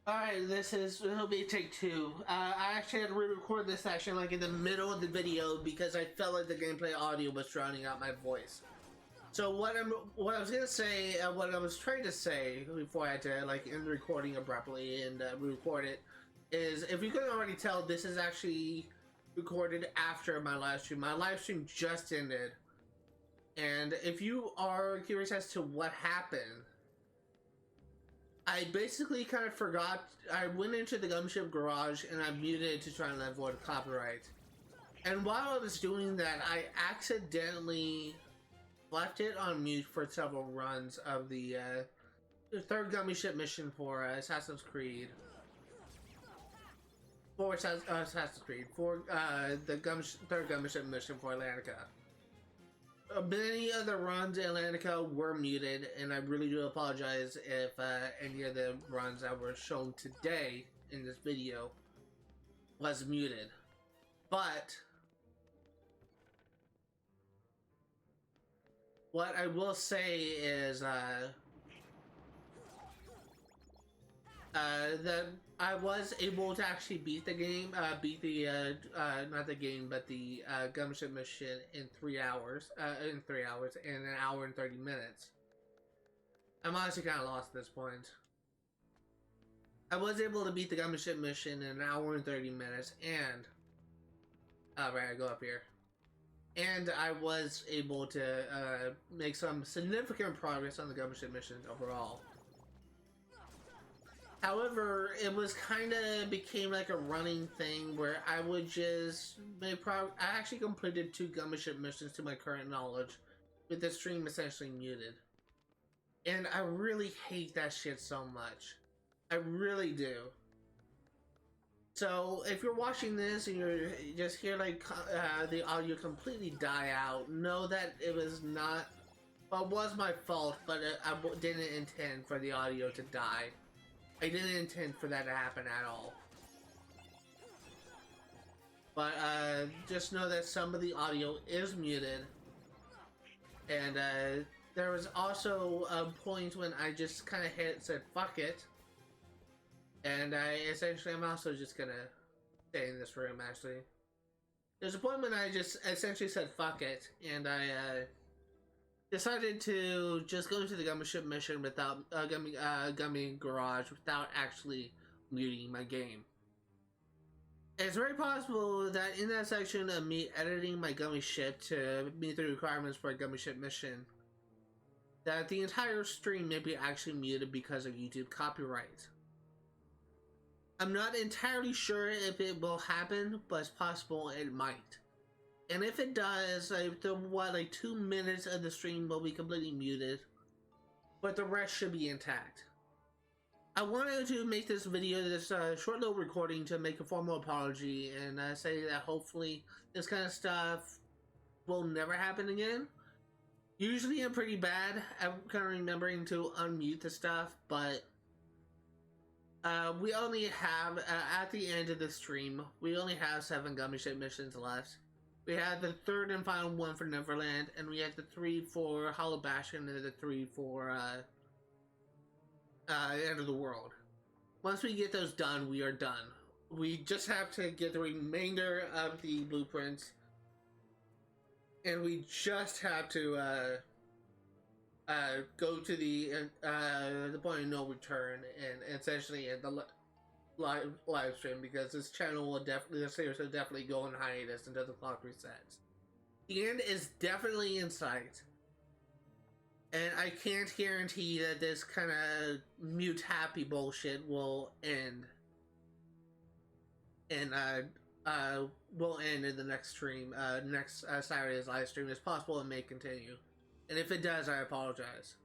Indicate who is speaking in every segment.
Speaker 1: Alright, it'll be take two. I actually had to re-record this section like in the middle of the video because I felt like the gameplay audio was drowning out my voice. So what I was gonna say, what I was trying to say before I had to like end the recording abruptly and re-record it, is if you couldn't already tell, this is actually recorded after my live stream. My live stream just ended, and if you are curious as to what happened, I basically kind of forgot. I went into the gunship garage and I muted to try and avoid copyright. And while I was doing that, I accidentally left it on mute for several runs of the third gummy ship mission for Assassin's Creed. For Assassin's Creed, for the third gummy ship mission for Atlantica. Many of the runs in Atlantica were muted, and I really do apologize if any of the runs that were shown today in this video was muted. But what I will say is that I was able to actually beat the game, not the game, but the gunship mission in 3 hours, in an hour and 30 minutes. I'm honestly kind of lost at this point. I was able to beat the gunship mission in an hour and 30 minutes, and right, I go up here. And I was able to make some significant progress on the gunship missions overall. However, it was kind of became like a running thing where I would just I actually completed 2 gunship missions to my current knowledge, with the stream essentially muted. And I really hate that shit so much. I really do. So if you're watching this and you just hear like the audio completely die out, know that it was not, well, it was my fault, but I didn't intend for the audio to die. I didn't intend for that to happen at all. But just know that some of the audio is muted. And there was also a point when I just kind of said fuck it. And I'm also just gonna stay in this room actually. There's a point when I just essentially said fuck it, and I decided to just go into the gummy ship mission without gummy garage without actually muting my game. It's very possible that in that section of me editing my gummy ship to meet the requirements for a gummy ship mission, that the entire stream may be actually muted because of YouTube copyright. I'm not entirely sure if it will happen, but it's possible it might. And if it does, like 2 minutes of the stream will be completely muted, but the rest should be intact. I wanted to make this video, this short little recording, to make a formal apology and say that hopefully this kind of stuff will never happen again. Usually I'm pretty bad at kind of remembering to unmute the stuff, but we only have, at the end of the stream, we only have 7 gummy ship missions left. We had the 3rd and final one for Neverland, and we had the 3 for Hollow Bastion, and the 3 for End of the World. Once we get those done, we are done. We just have to get the remainder of the blueprints, and we just have to go to the point of no return, and essentially end the live stream, because this channel will this series will definitely go on hiatus until the clock resets. The end is definitely in sight, and I can't guarantee that this kind of mute happy bullshit will end, and will end in the next stream, next Saturday's live stream. It's possible it may continue, and if it does, I apologize.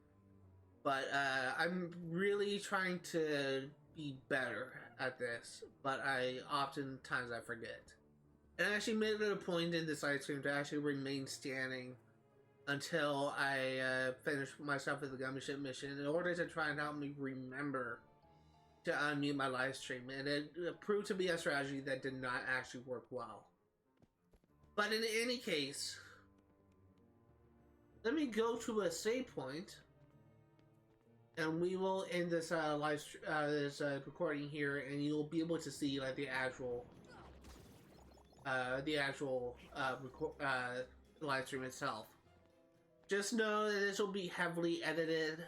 Speaker 1: But I'm really trying to be better at this, but oftentimes I forget. And I actually made it a point in this live stream to actually remain standing until I finish myself with the gummy ship mission, in order to try and help me remember to unmute my live stream, and it proved to be a strategy that did not actually work well. But in any case, let me go to a save point and we will end this this recording here, and you'll be able to see like the actual live stream itself. Just know that this will be heavily edited.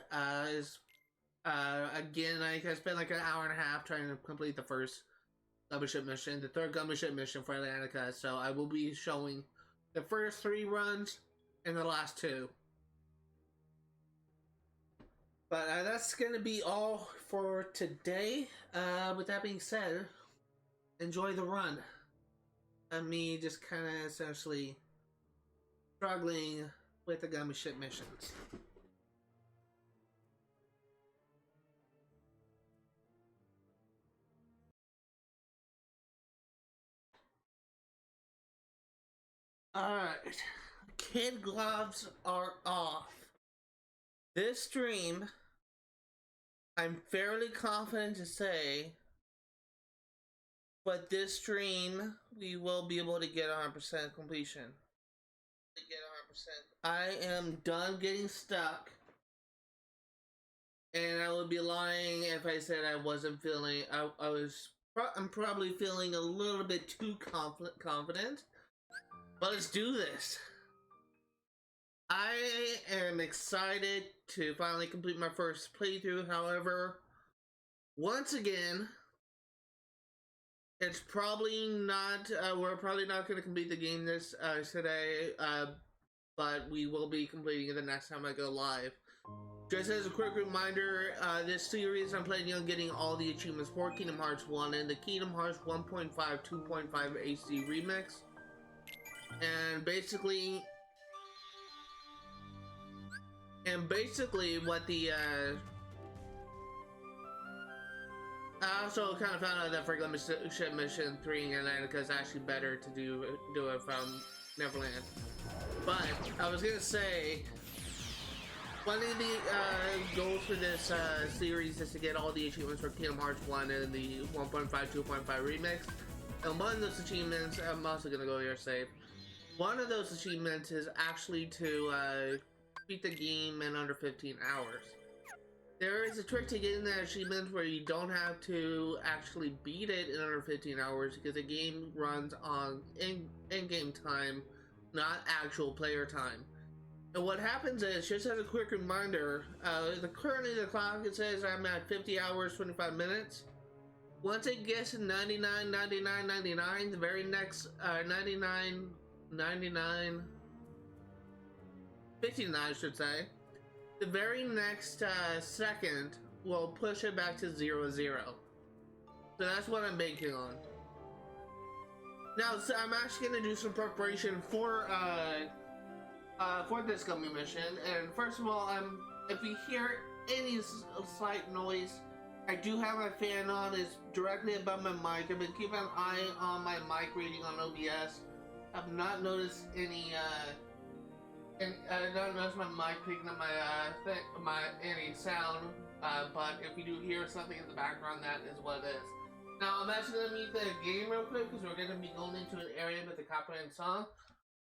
Speaker 1: Again, I spent like an hour and a half trying to complete the first Gummi ship mission, the third Gummi ship mission for Atlantica. So I will be showing the first 3 runs and the last 2. But that's gonna be all for today. With that being said, enjoy the run. And me just kind of essentially struggling with the Gummi ship missions. Alright, kid gloves are off. This stream, I'm fairly confident to say, but this stream, we will be able to get 100% completion. I am done getting stuck. And I would be lying if I said I wasn't feeling, I'm probably feeling a little bit too confident. But let's do this. I am excited to finally complete my first playthrough. However, once again, it's probably not, we're probably not going to complete the game this today, but we will be completing it the next time I go live. Just as a quick reminder, this series I'm planning on getting all the achievements for Kingdom Hearts 1 and the Kingdom Hearts 1.5 2.5 HD remix. And basically what the I also kind of found out that for Gummi Ship Mission 3 in Atlantica is actually better to do it from Neverland. But I was gonna say, one of the goals for this series is to get all the achievements for Kingdom Hearts 1 and the 1.5 2.5 remix. And one of those achievements, I'm also gonna go here save. One of those achievements is actually to beat the game in under 15 hours. There is a trick to getting that achievement where you don't have to actually beat it in under 15 hours because the game runs on in-game time, not actual player time. And what happens is, just as a quick reminder, currently the clock, it says I'm at 50 hours, 25 minutes. Once it gets to 99, 99, 99, the very next 99, 99, 59 I should say, the very next second will push it back to 0, 0. So that's what I'm banking on. Now, so I'm actually going to do some preparation for this Gummi mission. And first of all, if you hear any slight noise, I do have my fan on. It's directly above my mic. I've been keeping an eye on my mic reading on OBS. I've not noticed any I don't notice my mic picking up any sound, but if you do hear something in the background, that is what it is. Now, I'm actually going to mute the game real quick because we're going to be going into an area with a copyrighted song.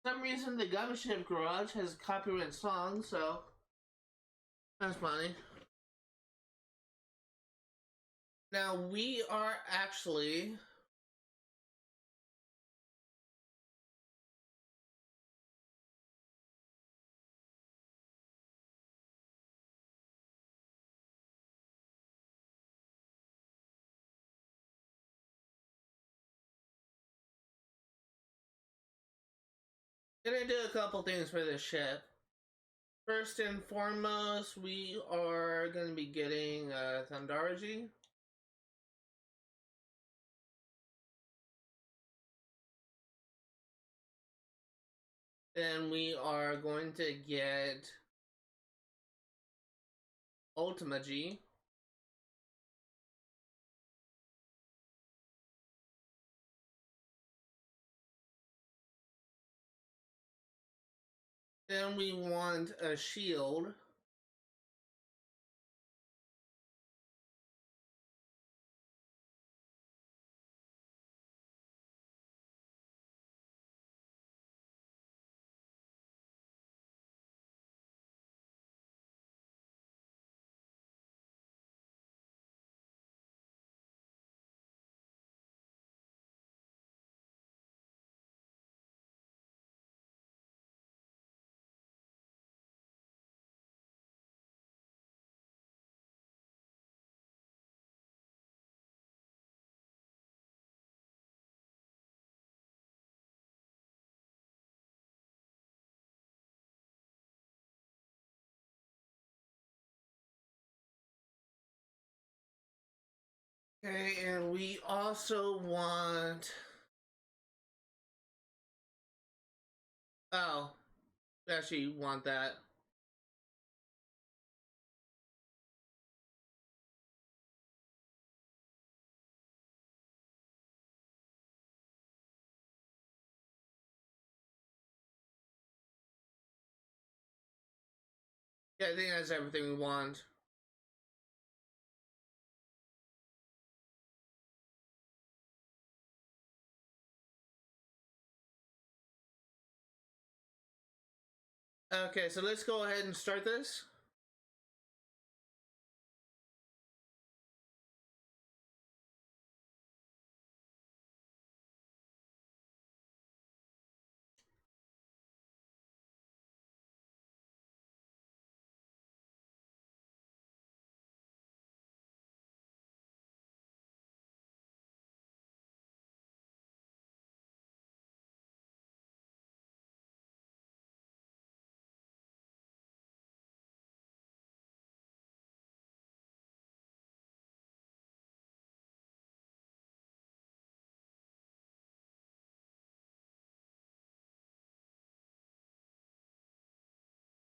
Speaker 1: For some reason, the Gummi Ship Garage has copyrighted songs, so that's funny. Now, we are actually... gonna do a couple things for this ship. First and foremost, we are gonna be getting Thundarji. Then we are going to get Ultima G. Then we want a shield. Okay, and we also want... Oh, we actually want that. Yeah, I think that's everything we want. Okay, so let's go ahead and start this.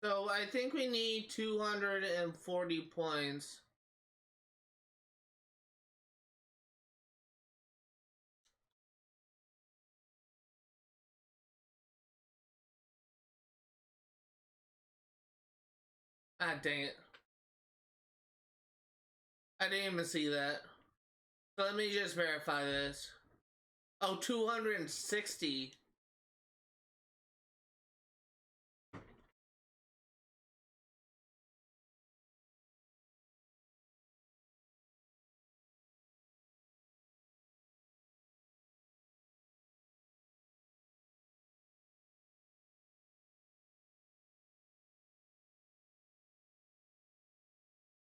Speaker 1: So I think we need 240 points. Ah, dang it. I didn't even see that. So let me just verify this. Oh, 260.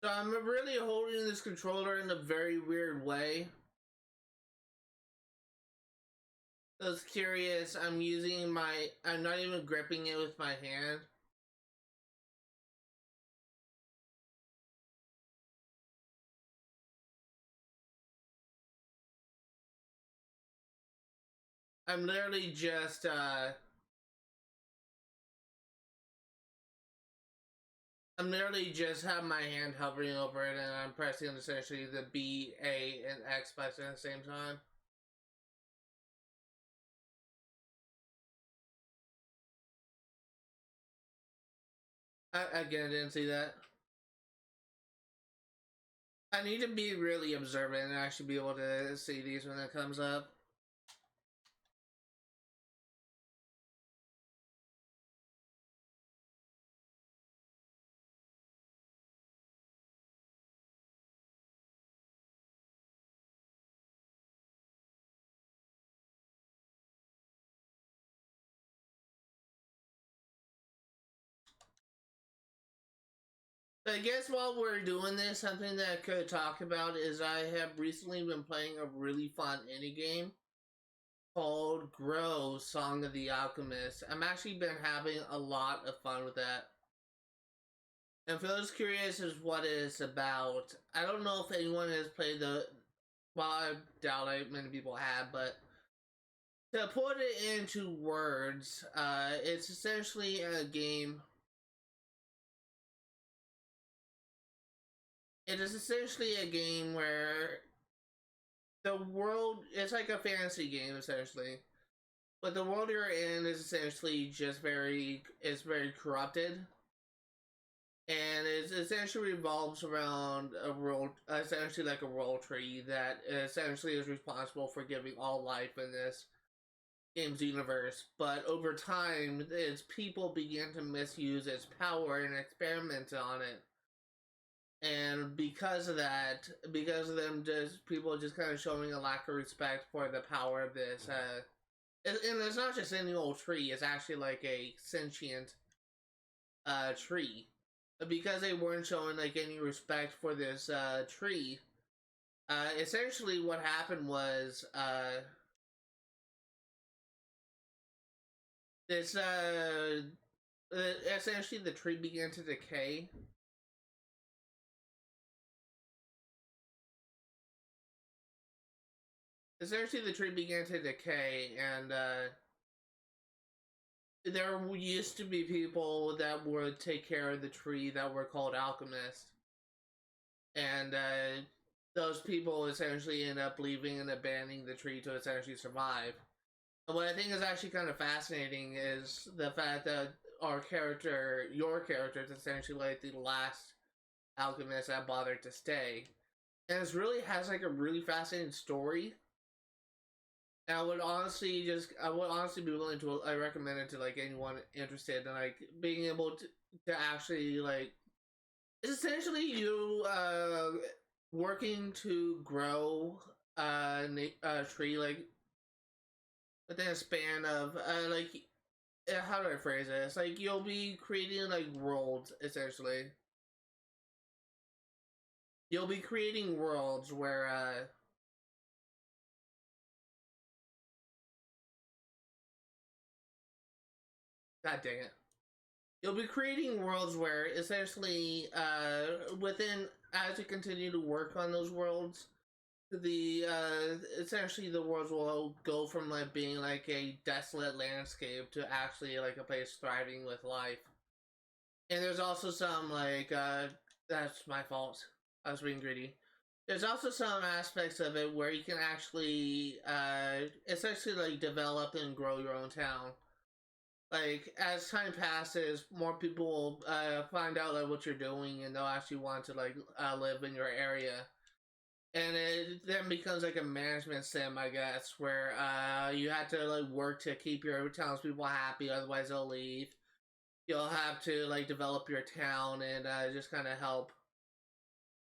Speaker 1: So I'm really holding this controller in a very weird way. I was curious, I'm not even gripping it with my hand. I'm literally just, have my hand hovering over it and I'm pressing essentially the B, A, and X button at the same time. Again, I didn't see that. I need to be really observant and actually be able to see these when it comes up. I guess while we're doing this, something that I could talk about is I have recently been playing a really fun indie game called Grow Song of the Alchemist. I'm actually been having a lot of fun with that. And for those curious as what it's about, I don't know if anyone has played well, I doubt many people have, but to put it into words, it's essentially a game. It is essentially a game where the world is like a fantasy game essentially, but the world you're in is essentially just very corrupted, and it essentially revolves around a world, essentially like a world tree that essentially is responsible for giving all life in this game's universe. But over time, its people begin to misuse its power and experiment on it. And because of that, because of them just people just kind of showing a lack of respect for the power of this, and it's not just any old tree; it's actually like a sentient tree. Because they weren't showing like any respect for this tree, essentially what happened was this essentially the tree began to decay. essentially the tree began to decay, and there used to be people that would take care of the tree that were called alchemists, and those people essentially end up leaving and abandoning the tree to essentially survive. And what I think is actually kind of fascinating is the fact that your character, is essentially like the last alchemist that bothered to stay, and it really has like a really fascinating story. And I would honestly be willing to, I recommend it to like anyone interested in like being able to actually like, it's essentially you working to grow a tree like within a span of like, how do I phrase it? It's like you'll be creating like worlds essentially. You'll be creating worlds where God dang it. You'll be creating worlds where essentially within, as you continue to work on those worlds, the essentially the worlds will go from like being like a desolate landscape to actually like a place thriving with life. And there's also some like that's my fault. I was being greedy. There's also some aspects of it where you can actually essentially like develop and grow your own town. Like as time passes, more people will find out like what you're doing, and they'll actually want to like live in your area. And it then becomes like a management sim, I guess, where you have to like work to keep your townspeople happy, otherwise they'll leave. You'll have to like develop your town and just kind of help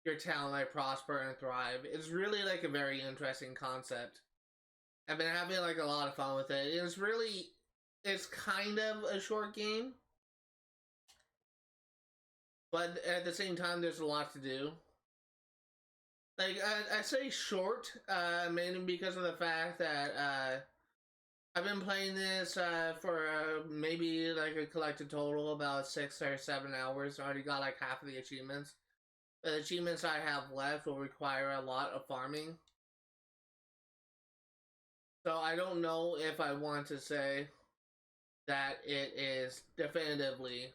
Speaker 1: your town like prosper and thrive. It's really like a very interesting concept. I've been having like a lot of fun with it. It's kind of a short game, but at the same time, there's a lot to do. Like I say short, mainly because of the fact that I've been playing this for maybe like a collected total about 6 or 7 hours. I already got like half of the achievements. The achievements I have left will require a lot of farming. So I don't know if I want to say that it is definitively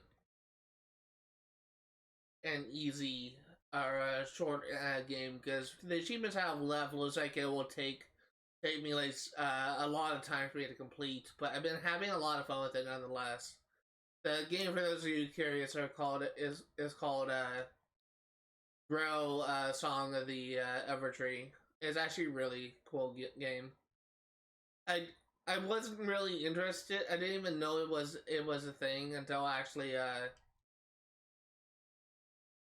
Speaker 1: an easy or a short game, because the achievements I have left looks like it will take me like a lot of time for me to complete. But I've been having a lot of fun with it nonetheless. The game, for those of you curious, is called Grow Song of the Evertree. It's actually a really cool game. I wasn't really interested. I didn't even know it was a thing until actually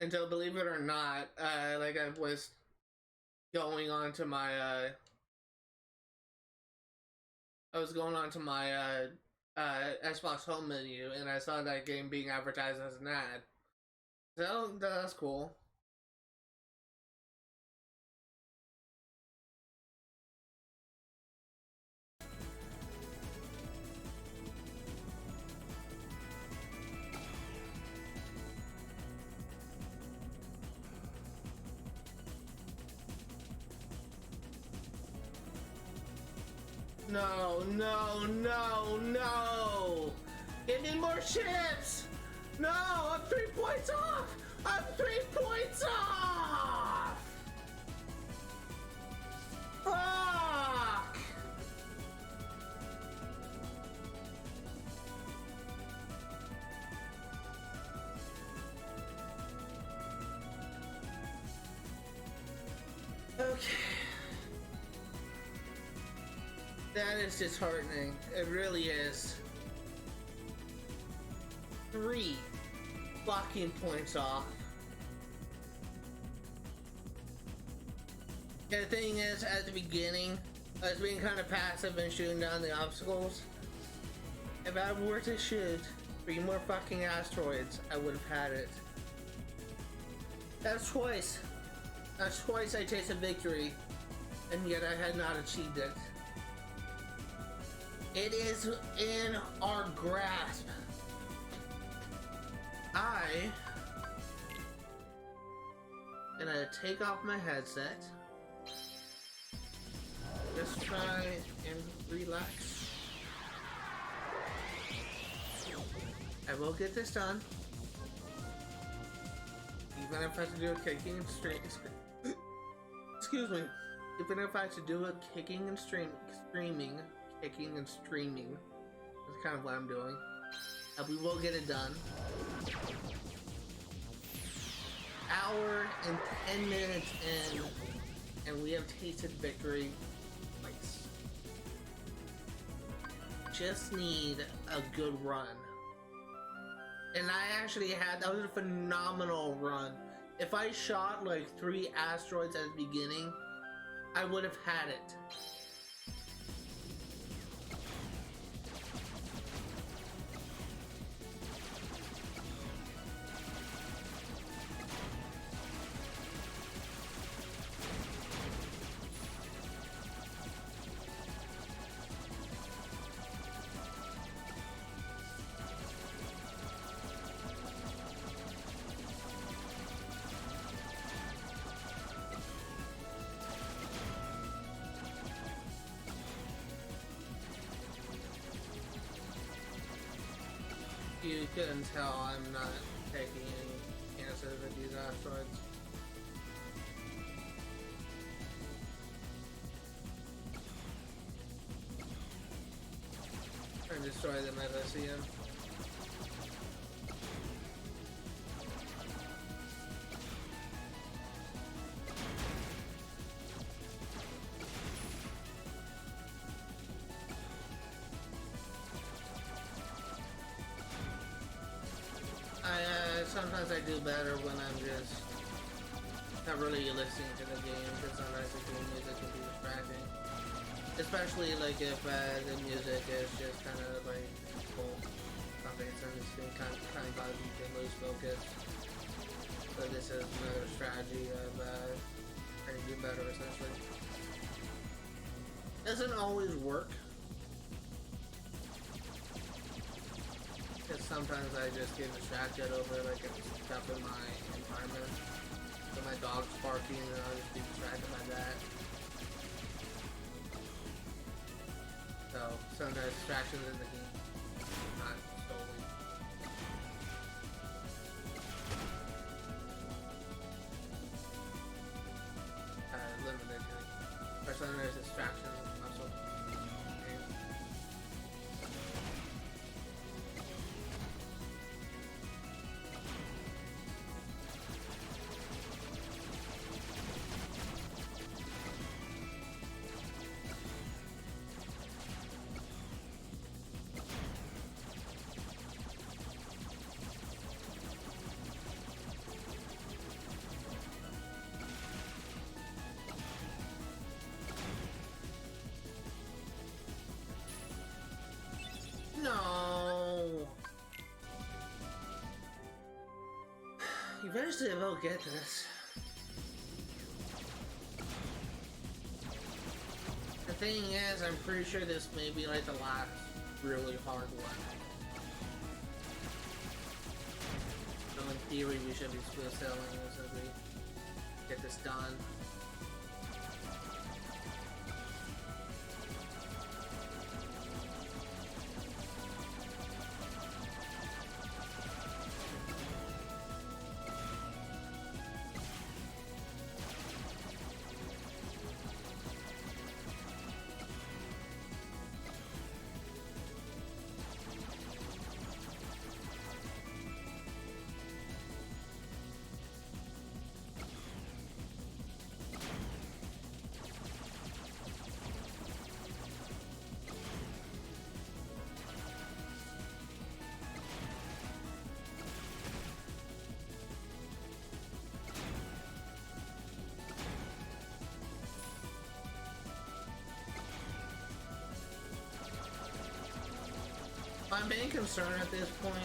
Speaker 1: until, believe it or not, like I was going on to my Xbox home menu, and I saw that game being advertised as an ad. So that's cool. No, no, no, no! Give me more ships! No, I'm 3 points off! I'm 3 points off! Fuck! Okay. That is disheartening. It really is. 3 fucking points off. And the thing is, at the beginning, I was being kind of passive and shooting down the obstacles. If I were to shoot 3 more fucking asteroids, I would have had it. That's twice. That's twice I tasted victory, and yet I had not achieved it. It is in our grasp. I am gonna take off my headset. Just try and relax. I will get this done. Even if I have to do a kicking and excuse me. Even if I have to do a kicking and screaming, kicking and streaming. That's kind of what I'm doing. We will get it done. Hour and 10 minutes in, and we have tasted victory twice. Just need a good run. And I actually that was a phenomenal run. If I shot like 3 asteroids at the beginning, I would have had it. You couldn't tell I'm not taking any chances with these asteroids. Try and destroy them as I see them. Sometimes I do better when I'm just not really listening to the game, because sometimes the game music can be distracting. Especially like if the music is just kind of like cool. Something it's kind of cause you to lose focus. So this is another strategy of trying to do better essentially. Doesn't always work. Because sometimes I just get distracted over like stuff in my environment. So my dog's barking and I'll just be distracted by that. So sometimes distractions in the game, not solely. Limited. But sometimes distractions also. No. Eventually we'll get this. The thing is, I'm pretty sure this may be like the last really hard one. So in theory, we should be smooth sailing as we get this done. My main concern at this point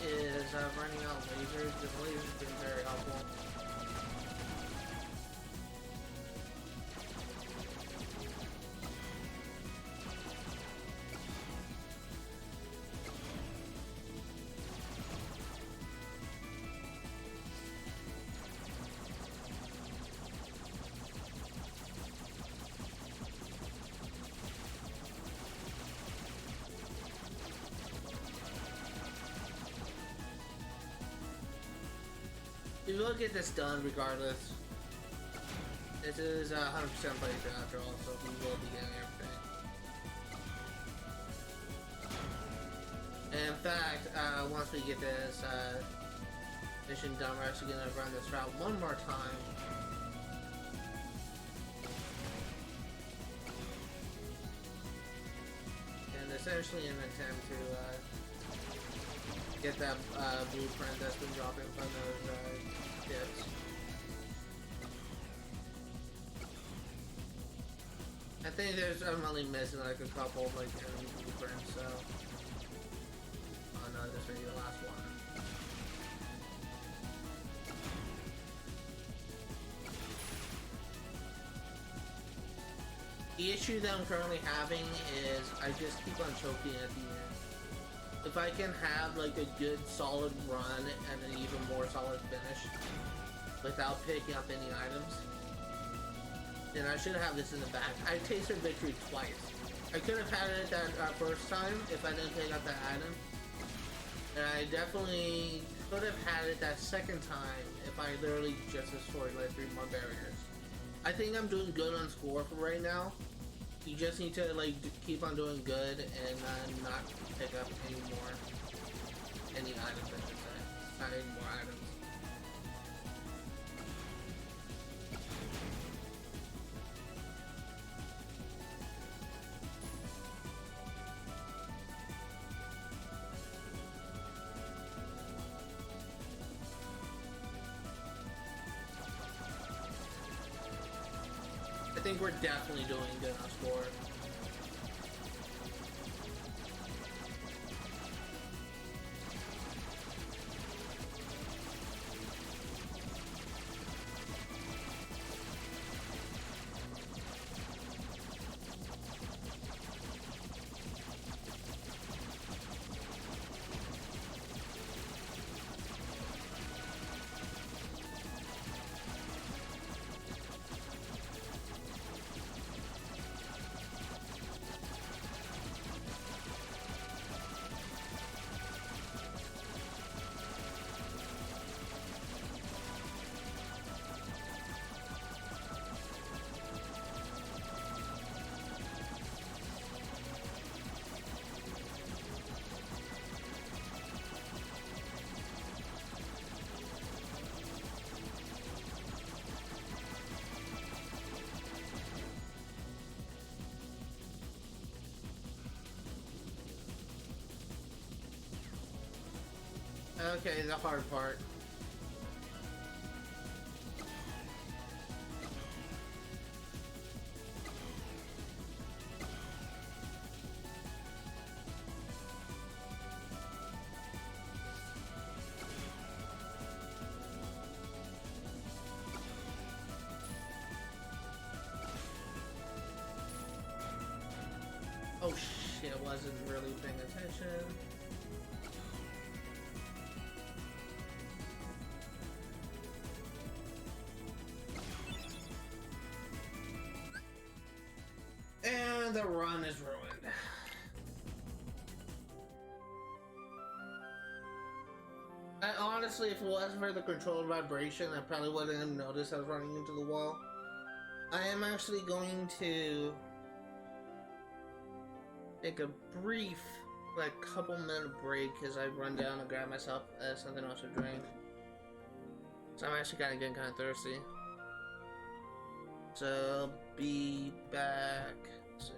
Speaker 1: is running out of lasers, because lasers have been very helpful. we will get this done regardless. This is 100% playthrough after all, so we will be getting everything. And in fact, once we get this mission done, we're actually going to run this route one more time. And essentially an attempt to get that blueprint that's been dropping from those tips. I think I'm only missing like a couple of like enemy blueprints, so. Oh no, this may be the last one. The issue that I'm currently having is I just keep on choking at the end. If I can have like a good solid run and an even more solid finish without picking up any items, then I should have this in the bag. I tasted victory twice. I could have had it that first time if I didn't pick up that item. And I definitely could have had it that second time if I literally just destroyed like 3 more barriers. I think I'm doing good on score for right now. You just need to like keep on doing good and not pick up any items, I should say. Not any more items. I think we're definitely doing good on score. Okay, the hard part. Oh shit, I wasn't really paying attention. And the run is ruined. Honestly, if it wasn't for the controller vibration, I probably wouldn't have noticed I was running into the wall. I am actually going to take a brief, like, couple-minute break as I run down and grab myself something else to drink. So I'm actually getting kind of thirsty. So I'll be back soon.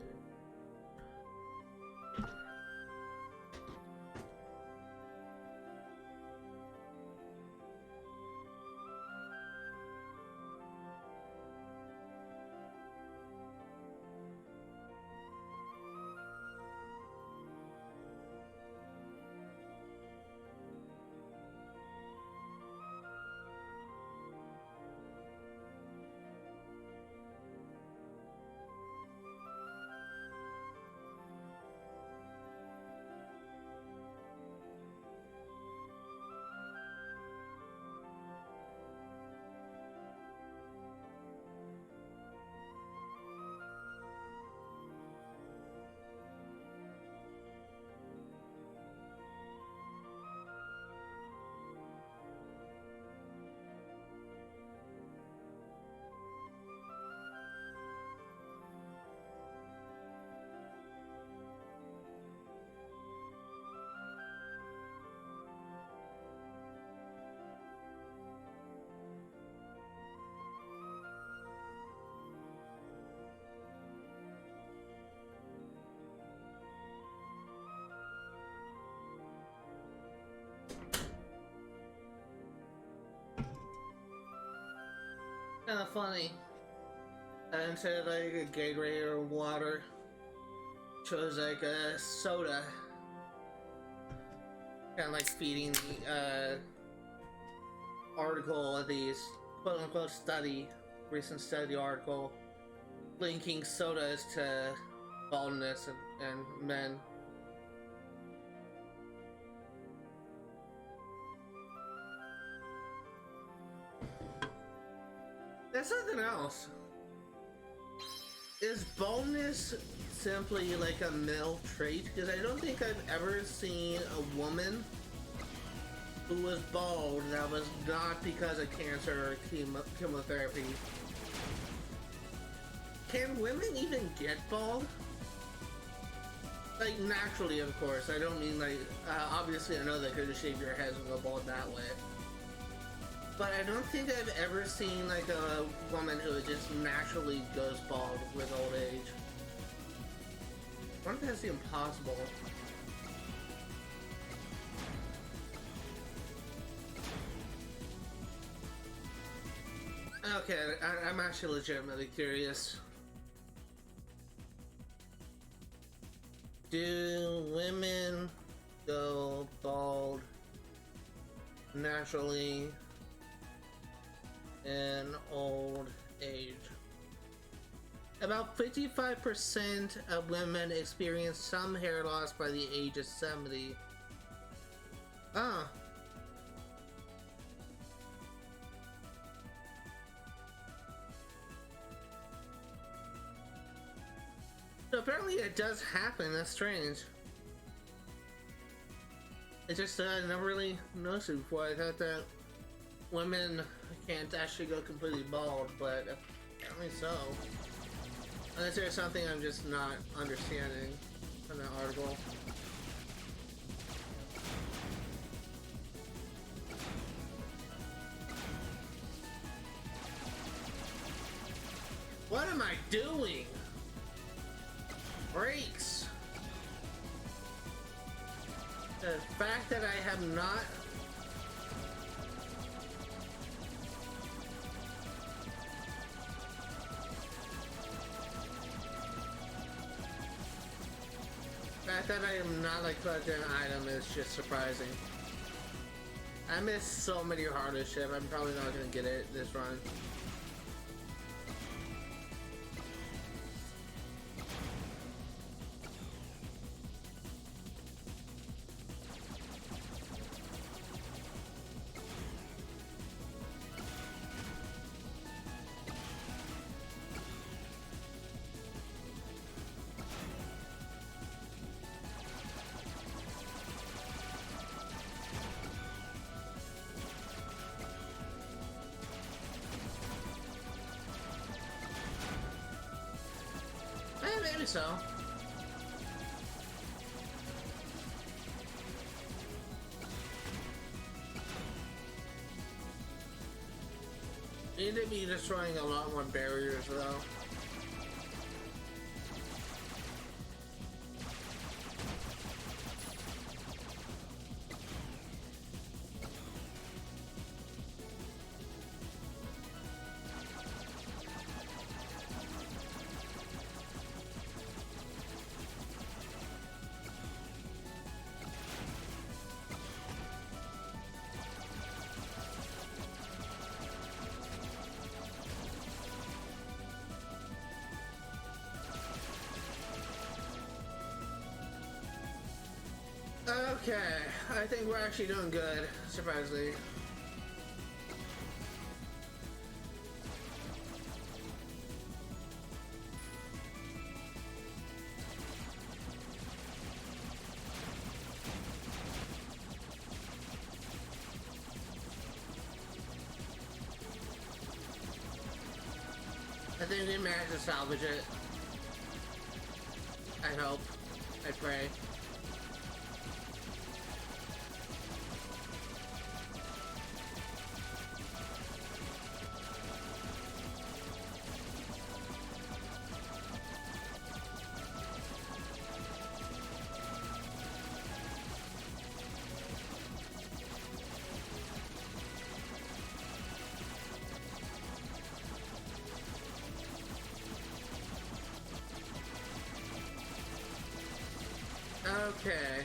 Speaker 1: Kind of funny. Instead of like a Gatorade or water, chose like a soda. Kind of like feeding the article of these quote-unquote recent study article, linking sodas to baldness and men. There's something else. Is baldness simply like a male trait? Because I don't think I've ever seen a woman who was bald that was not because of cancer or chemotherapy. Can women even get bald? Like, naturally, of course. I don't mean like, obviously I know they could just shave your heads and go bald that way. But I don't think I've ever seen like a woman who just naturally goes bald with old age. I wonder if that's impossible. Okay, I'm actually legitimately curious. Do women go bald naturally in old age? About 55% of women experience some hair loss by the age of 70. Ah. So apparently it does happen. That's strange. It's just I never really noticed it before. I thought that women can't actually go completely bald, but apparently so. Unless there's something I'm just not understanding from that article. What am I doing? Brakes. The fact that I have not like collecting an item is just surprising. I missed so many hardest shit. I'm probably not gonna get it this run. Maybe so. Need to be destroying a lot more barriers though. Okay, I think we're actually doing good, surprisingly. I think we managed to salvage it. I hope. I pray. Okay.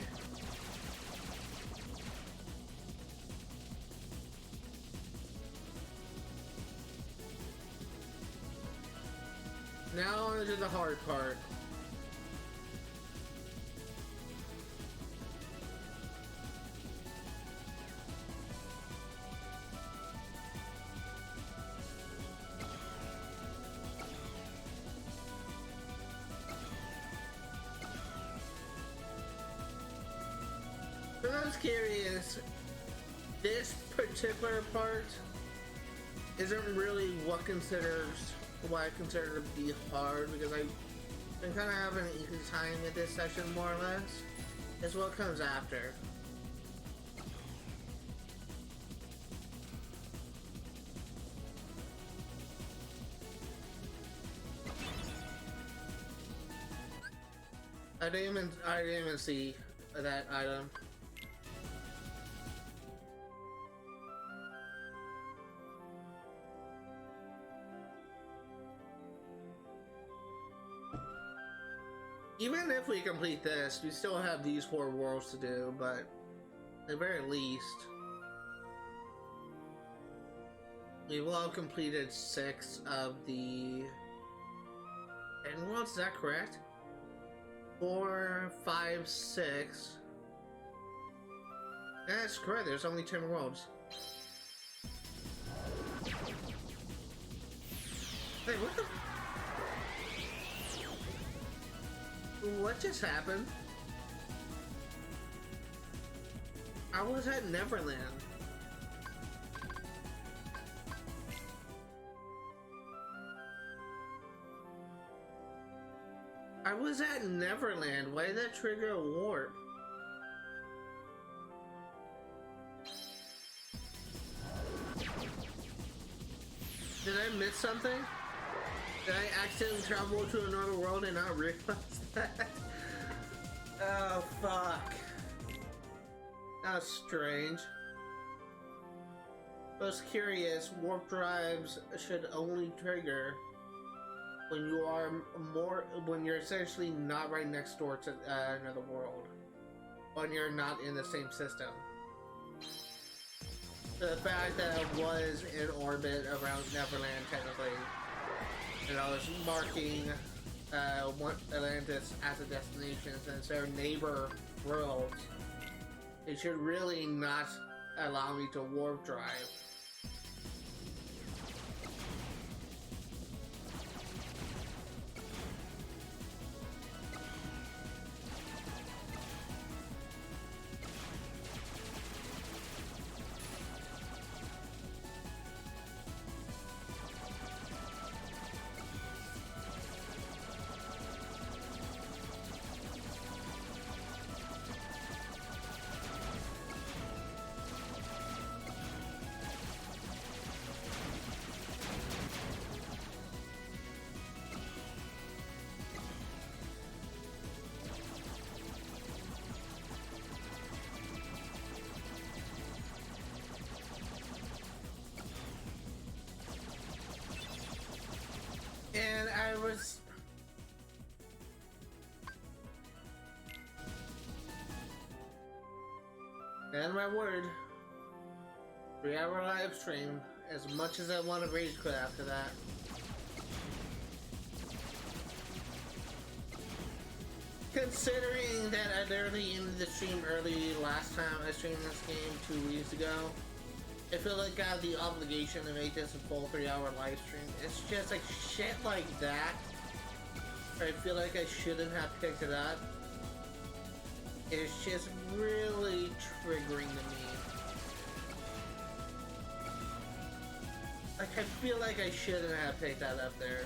Speaker 1: Now on to the hard part. For those curious, this particular part isn't really what I consider to be hard, because I've been kind of having an easy time with this section, more or less. It's what comes after. I didn't even see that item. Even if we complete this, we still have these 4 worlds to do, but at the very least, we will have completed 6 of the 10 worlds, is that correct? 4, 5, 6. That's correct, there's only 10 worlds. Wait, what the? What just happened? I was at Neverland. I was at Neverland. Why did that trigger a warp? Did I miss something? Did I accidentally travel to another world and not realize that? Oh, fuck. That's strange. I was curious, warp drives should only trigger when when you're essentially not right next door to another world. When you're not in the same system. The fact that it was in orbit around Neverland, technically, and I was marking Atlantis as a destination since they're neighbor worlds, it should really not allow me to warp drive. And I was... And my word, 3-hour live stream, as much as I want to rage quit after that. Considering that I literally ended the stream early last time I streamed this game 2 weeks ago, I feel like I have the obligation to make this a full 3-hour live stream. It's just like shit like that, I feel like I shouldn't have picked it up. It's just really triggering to me. Like, I feel like I shouldn't have picked that up there.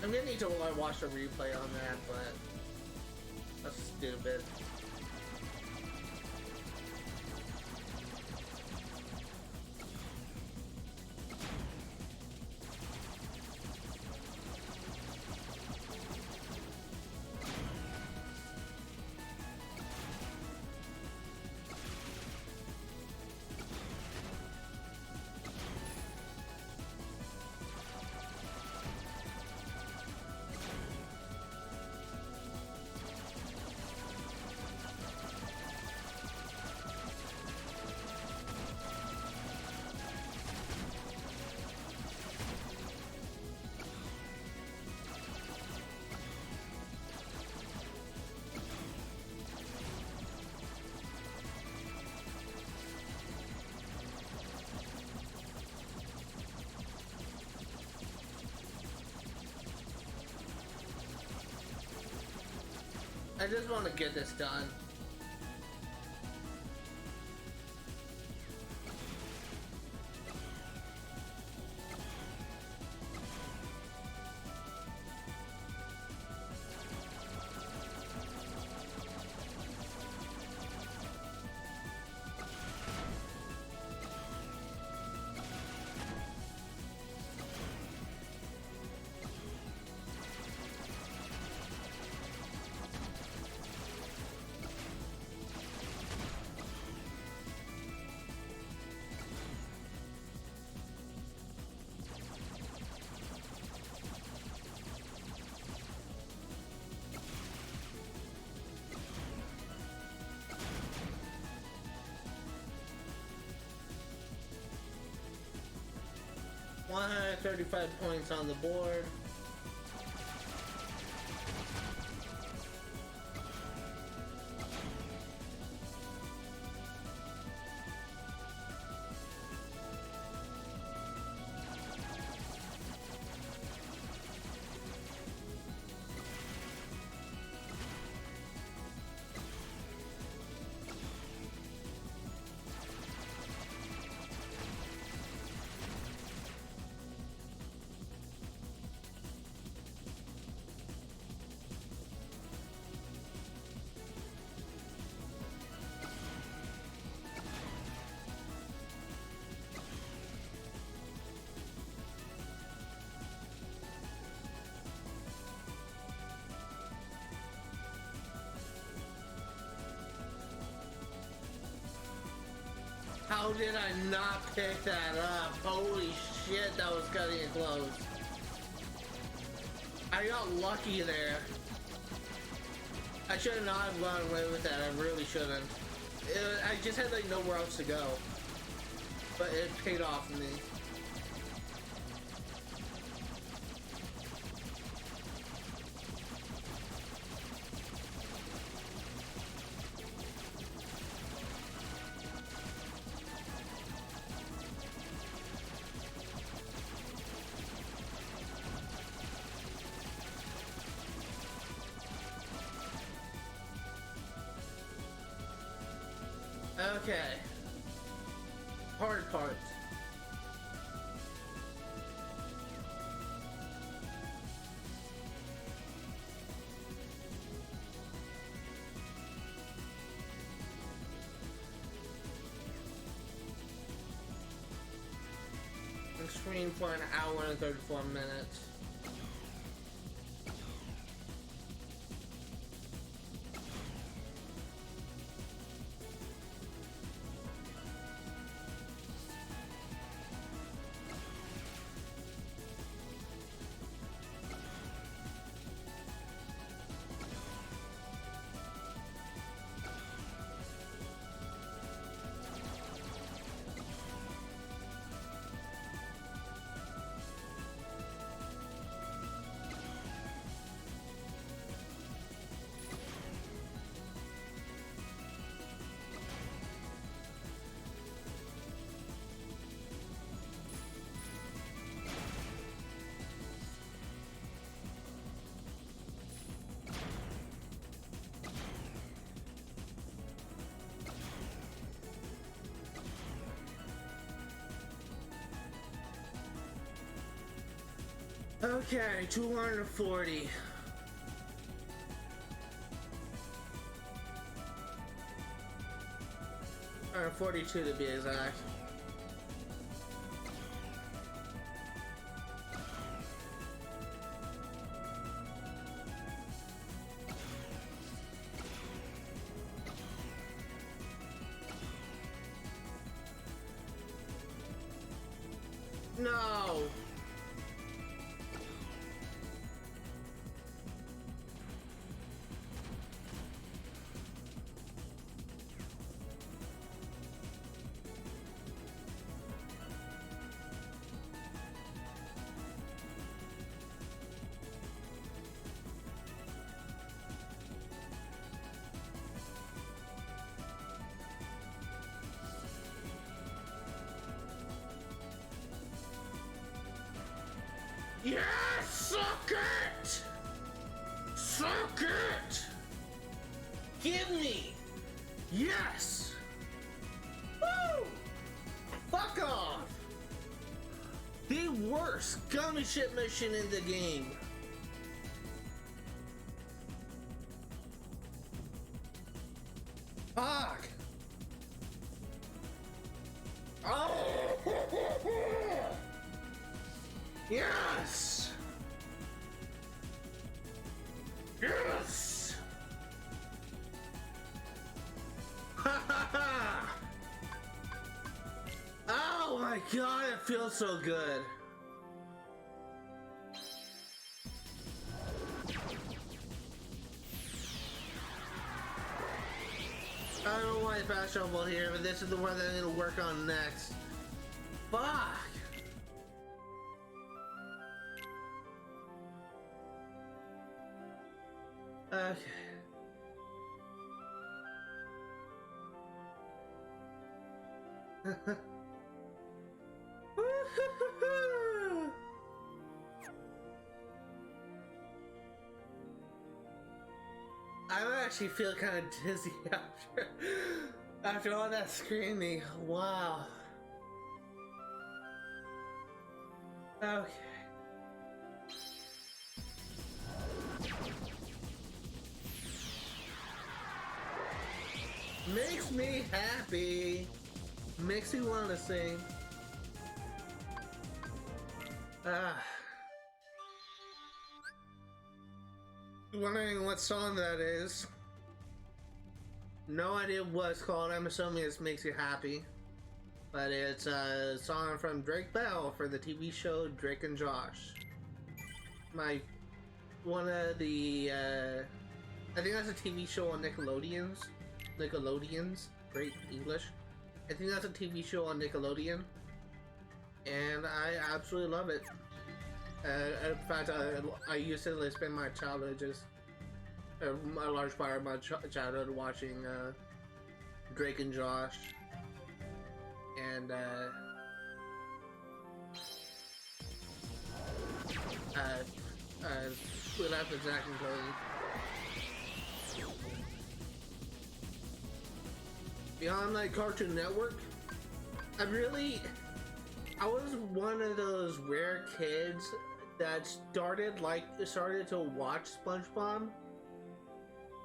Speaker 1: I'm gonna need to watch a replay on that, but that's stupid. I just want to get this done. $135 points on the board. How did I not pick that up? Holy shit, that was cutting it close. I got lucky there. I should not have gone away with that. I really shouldn't. I just had like nowhere else to go. But it paid off for me. Okay. Hard part. I'm streaming for an hour and 34 minutes. Okay, 240. Or 42 to be exact. No! Yes! Suck it! Suck it! Give me! Yes! Woo! Fuck off! The worst gummy ship mission in the game. Fuck! Oh! Yes! Yes! Ha ha ha! Oh my god, it feels so good. I don't know why it's fast travel here, but this is the one that I need to work on next. Fuck! Okay. I actually feel kind of dizzy after all that screaming. Wow. Okay. Makes me happy. Makes me want to sing. Wondering what song that is. No idea what it's called. I'm assuming it makes you happy. But it's a song from Drake Bell for the TV show Drake and Josh. One of the, I think that's a TV show on Nickelodeon's, great English. I think that's a TV show on Nickelodeon. And I absolutely love it. In fact, I used to spend my childhood a large part of my childhood watching Drake and Josh, and we left with Zach and Cody. Beyond like Cartoon Network, I was one of those rare kids that started to watch SpongeBob,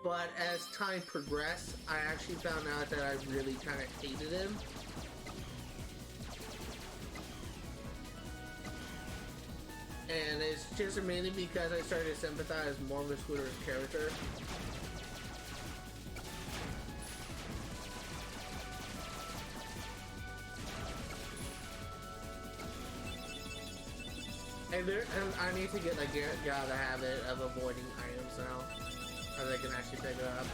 Speaker 1: but as time progressed, I actually found out that I really kind of hated him. And it's just mainly because I started to sympathize more with Scooter's character. And I need to get out of the habit of avoiding items now, as I can actually pick it up.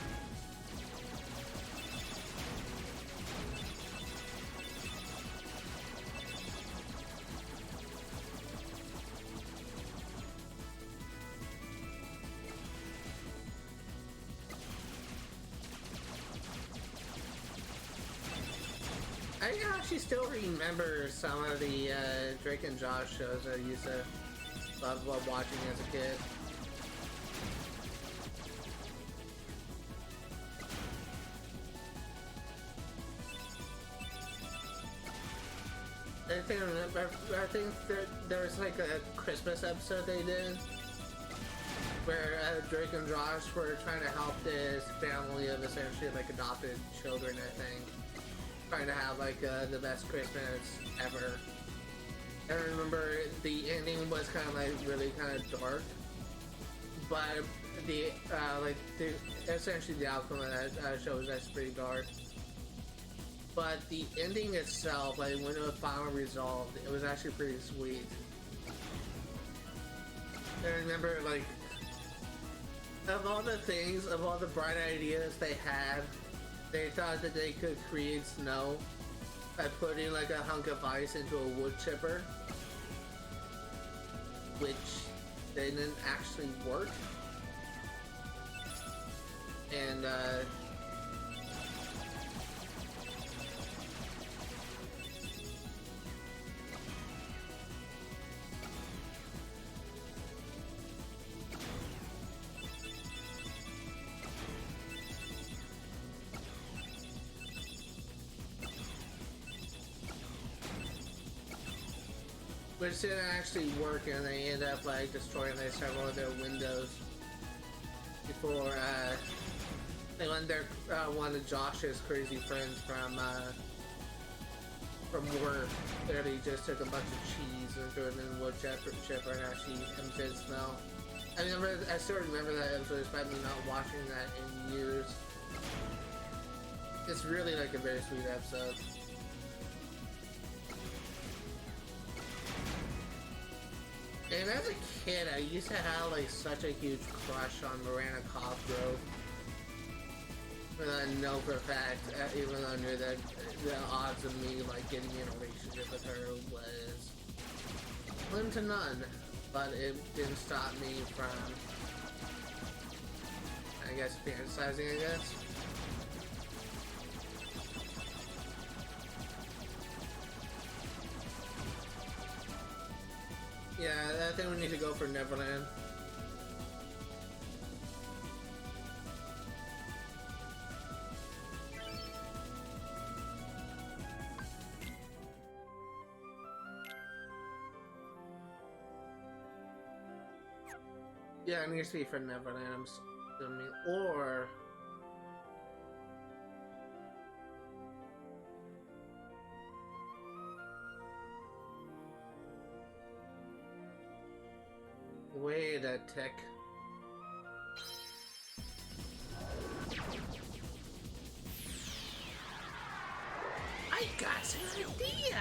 Speaker 1: I actually still remember some of the Drake and Josh shows I used to love watching as a kid. I think there was like a Christmas episode they did where Drake and Josh were trying to help this family of essentially like adopted children, I think. Trying to have like the best Christmas ever. I remember the ending was kind of like really kind of dark, but essentially the outcome of that show was actually pretty dark. But the ending itself, like when it was finally resolved, it was actually pretty sweet. I remember like of all the bright ideas they had, they thought that they could create snow by putting like a hunk of ice into a wood chipper, which didn't actually work. And which didn't actually work, and they end up like destroying like several of their windows before they went there. One of Josh's crazy friends from work literally just took a bunch of cheese and threw it in the wood chipper and actually emptied its smell. I still remember that episode despite me not watching that in years. It's really like a very sweet episode. And as a kid, I used to have like such a huge crush on Miranda Cosgrove. But I know for a fact, even though I knew that the odds of me like getting in a relationship with her was slim to none, but it didn't stop me from, I guess, fantasizing, I guess. Yeah, I think we need to go for Neverland. Yeah, it needs to be for Neverland, I'm assuming. Or... wait a tick. I got an idea!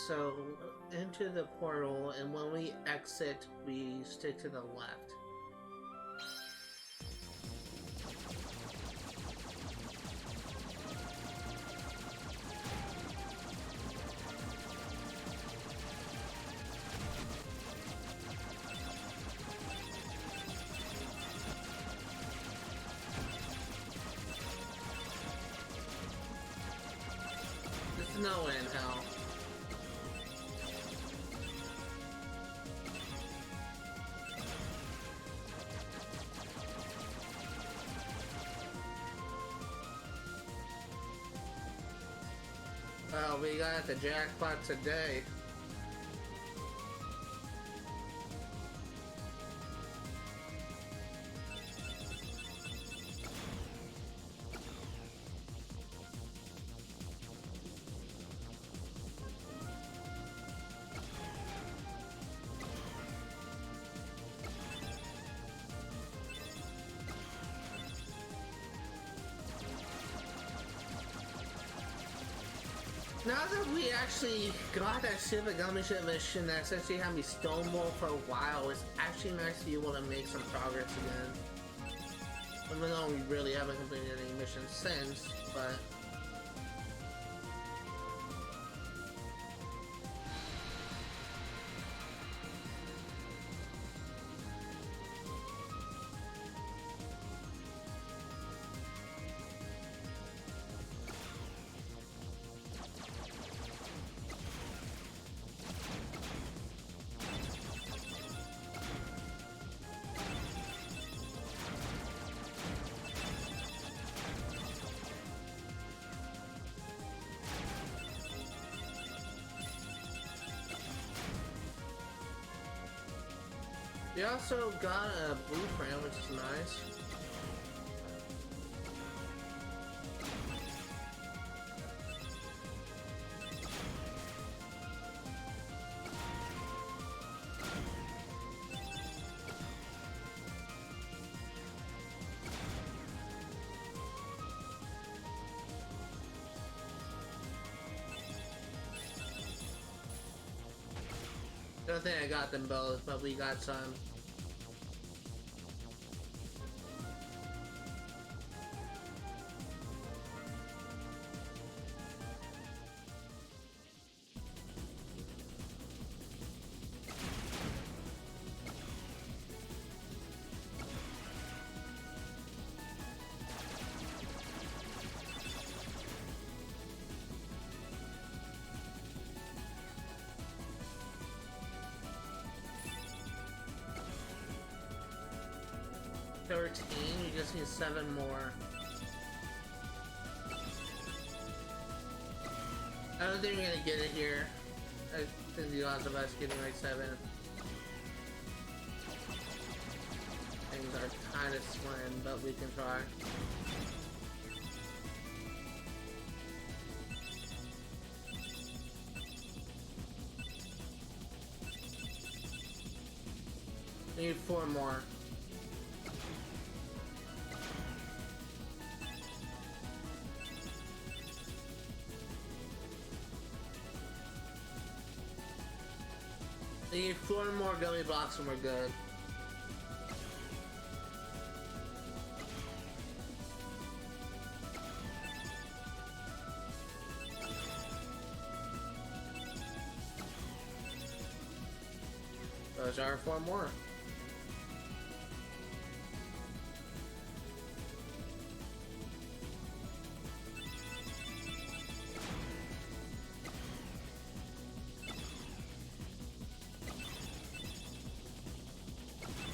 Speaker 1: So, into the portal, and when we exit, we stick to the left. There's no way in hell. Oh, we got the jackpot today. Now that we actually got that stupid Gummi ship mission that essentially had me stonewall for a while, it's actually nice to be able to make some progress again. Even though we really haven't completed any missions since, but... we also got a blueprint, which is nice. Don't think I got them both, but we got some. You just need 7 more. I don't think we're gonna get it here. I think the odds of us getting like 7 things are kind of slim, but we can try. We need 4 more. We need 4 more gummy blocks and we're good. Those are 4 more.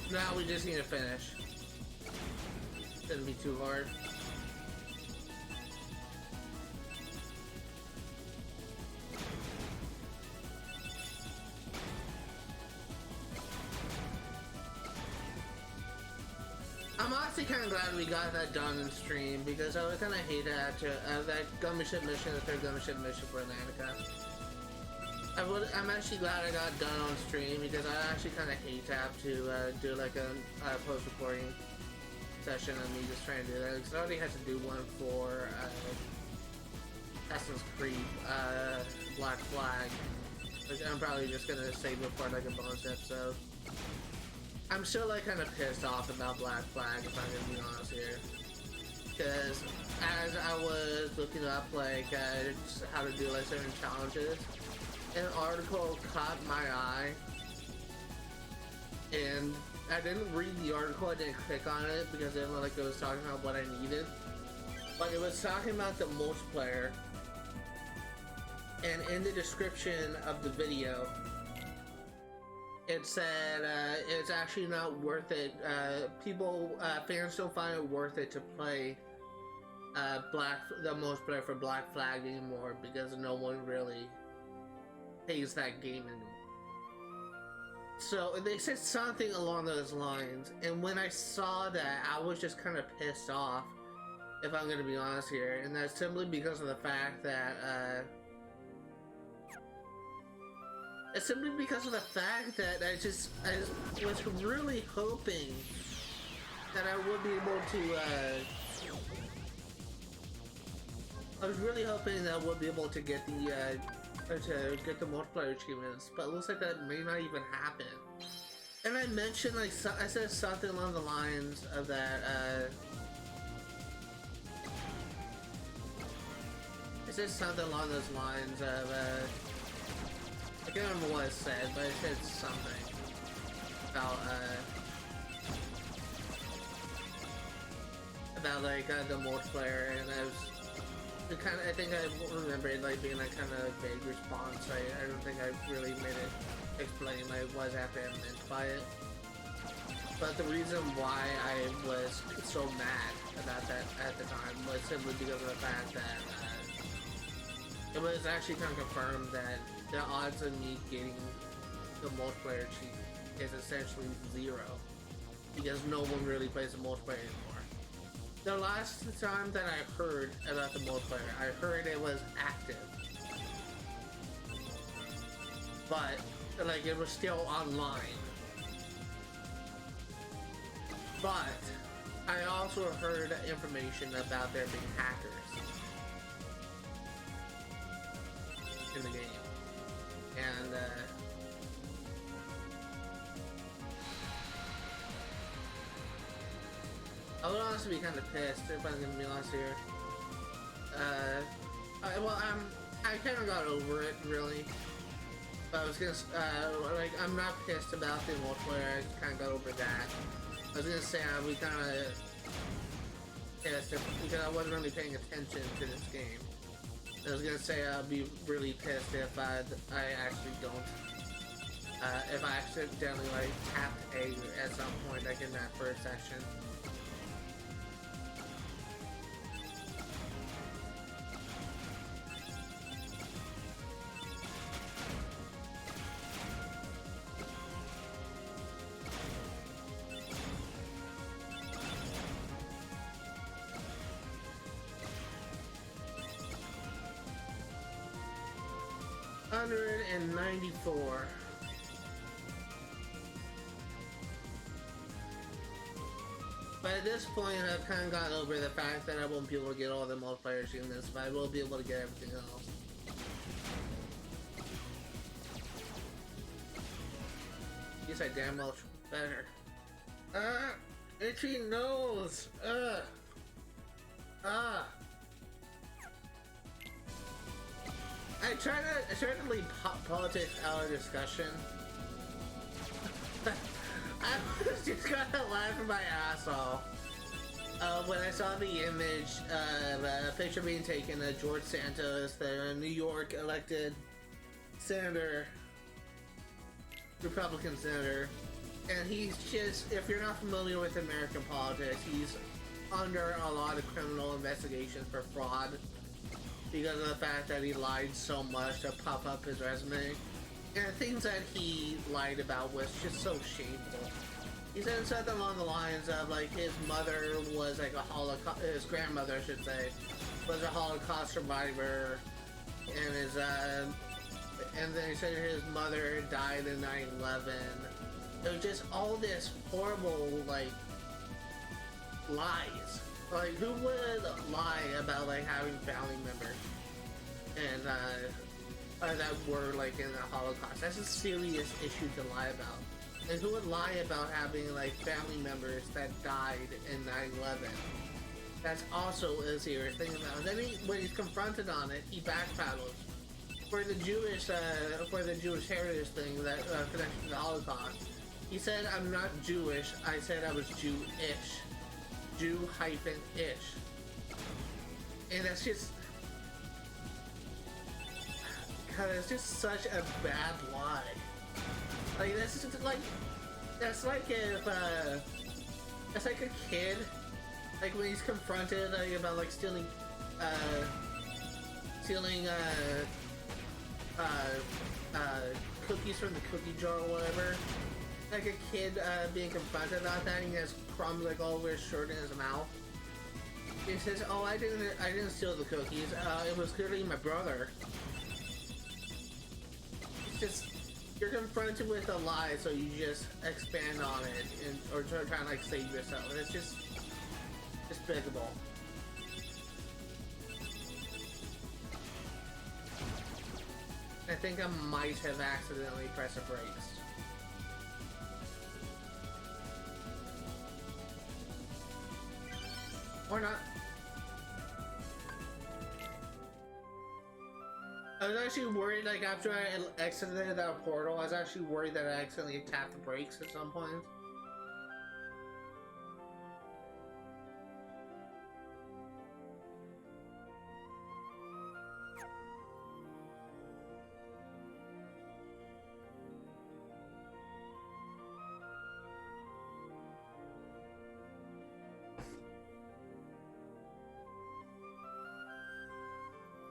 Speaker 1: Now we just need to finish. Shouldn't be too hard. I'm honestly kind of glad we got that done in stream because I would kind of hate that Gummi ship mission, the 3rd Gummi ship mission for Atlantica. I'm actually glad I got done on stream because I actually kind of hate to have to do like a post-recording session of me just trying to do that because I already had to do one for Assassin's Creed Black Flag, which I'm probably just gonna save it for like a bonus episode. I'm still like kind of pissed off about Black Flag if I'm gonna be honest here, because as I was looking up like how to do like certain challenges, an article caught my eye, and I didn't read the article, I didn't click on it because it looked like it was talking about what I needed, but it was talking about the multiplayer, and in the description of the video it said it's actually not worth it. Fans don't find it worth it to play the multiplayer for Black Flag anymore because no one really plays that game anymore. So they said something along those lines, and when I saw that, I was just kind of pissed off, if I'm gonna be honest here, and that's simply because of the fact that I was really hoping that I would be able to get the multiplayer achievements, but it looks like that may not even happen. And I mentioned, like, I said something along the lines of that, I said something along those lines of, I can't remember what it said, but it said something about like, the multiplayer, and I think I remember it like being like kind of a vague response. I don't think I really made it explain like what exactly I meant by it. But the reason why I was so mad about that at the time was simply because of the fact that it was actually kind of confirmed that the odds of me getting the multiplayer cheat is essentially 0 because no one really plays the multiplayer anymore. The last time that I heard about the multiplayer, I heard it was active, but like it was still online. But I also heard information about there being hackers in the game. And I would honestly be kind of pissed if I'm gonna be honest here. I kind of got over it really, but I was gonna like I'm not pissed about the multiplayer. I kind of got over that. I was gonna say I'd be kind of pissed because I wasn't really paying attention to this game. I was gonna say I'd be really pissed if I actually don't, if I accidentally like tapped A at some point like in that first section. 194. But at this point, I've kind of got over the fact that I won't be able to get all the multiplier units, but I will be able to get everything else. Yes, I damn well better. Itchy nose! I try to leave politics out of discussion. I was just kind of laughing my ass off when I saw the image of a picture being taken of George Santos, the New York elected senator, Republican senator, and he's just, if you're not familiar with American politics, he's under a lot of criminal investigations for fraud because of the fact that he lied so much to pop up his resume. And things that he lied about was just so shameful. He said something along the lines of like his mother was like a Holocaust, his grandmother I should say, was a Holocaust survivor, and and then he said his mother died in 9/11. It was just all this horrible like lies. Like who would lie about like having family members and that were like in the Holocaust? That's a serious issue to lie about. And who would lie about having like family members that died in 9/11? That's also a serious thing about it. Then when he's confronted on it, he backpedals. For the Jewish heritage thing that connected to the Holocaust, he said, "I'm not Jewish. I said I was Jew-ish, Jew-ish," and that's just, God, it's just such a bad lie. Like that's just like if that's like a kid, like when he's confronted like, about like stealing cookies from the cookie jar or whatever. Like a kid being confronted about that, and he has crumbs like all over his shirt and his mouth. He says, "Oh, I didn't steal the cookies. It was clearly my brother." It's just, you're confronted with a lie, so you just expand on it or try to like save yourself. It's just despicable. I think I might have accidentally pressed the brakes. Or not. I was actually worried, like, after I exited that portal, I was actually worried that I accidentally tapped the brakes at some point.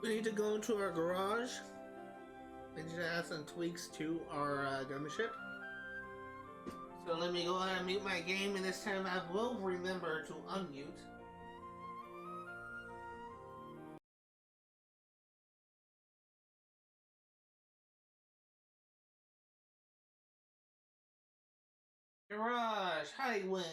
Speaker 1: We need to go into our garage and just add some tweaks to our Gummi ship. So let me go ahead and mute my game, and this time I will remember to unmute. Garage, high wind.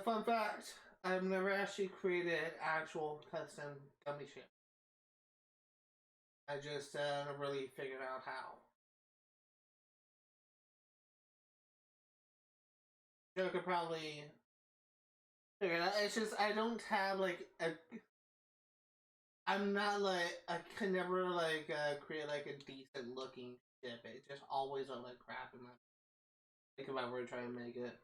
Speaker 1: Fun fact, I've never actually created an actual custom Gummi ship. I just never really figured out how. I could probably figure it out. It's just I don't have like a. I'm not like I can never like create like a decent looking ship. It just always look like crap in my. Think if I were to try and make it.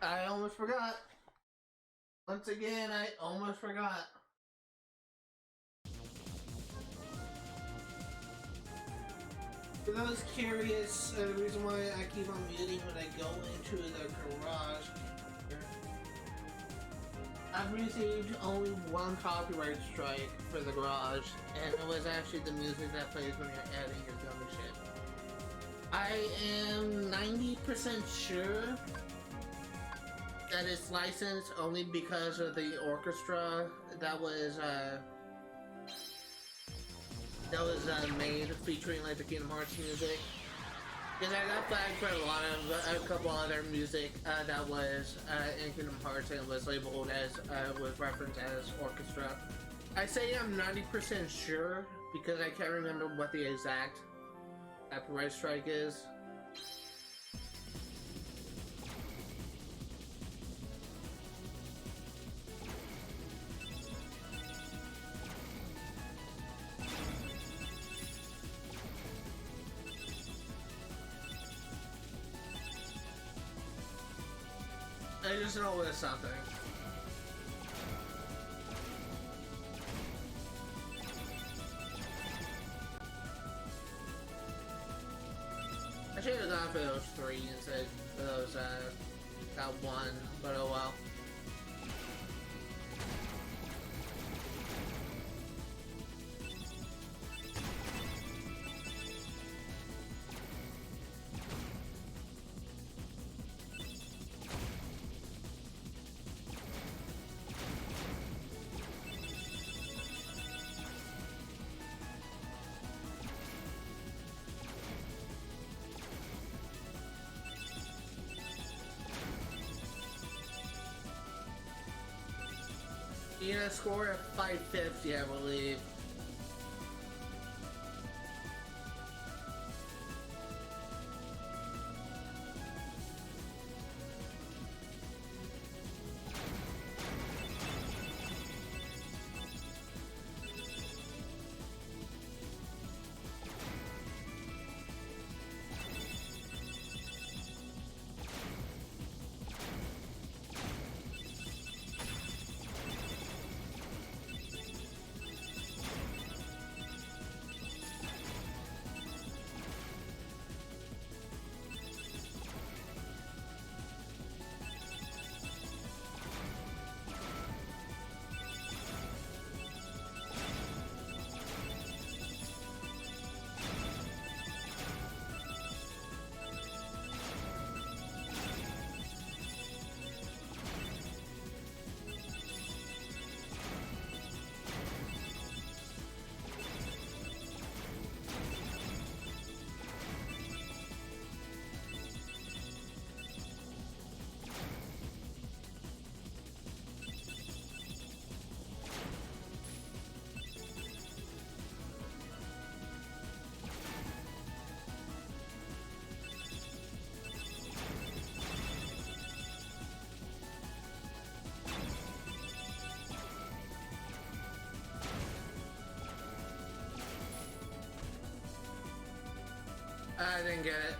Speaker 1: I almost forgot. Once again, I almost forgot. For those curious, the reason why I keep on muting when I go into the garage, I've received only one copyright strike for the garage, and it was actually the music that plays when you're adding your Gummi shit. I am 90% sure that it's licensed only because of the orchestra that was made featuring like the Kingdom Hearts music. Because I got flagged for a couple other music that was in Kingdom Hearts and was labeled as with reference as orchestra. I say I'm 90% sure because I can't remember what the exact copyright strike is. I just know it's something. I should have gone for those 3 instead of those that 1, but oh well. You know, score of 550, I believe. I didn't get it.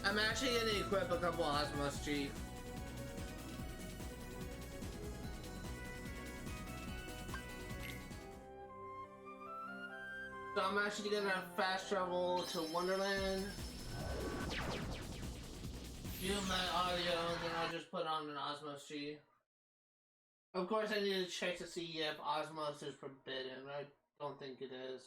Speaker 1: I'm actually gonna equip a couple Osmos G. So I'm actually gonna fast travel to Wonderland, view my audio, and then I'll just put on an Osmos G. Of course, I need to check to see if Osmos is forbidden. I don't think it is.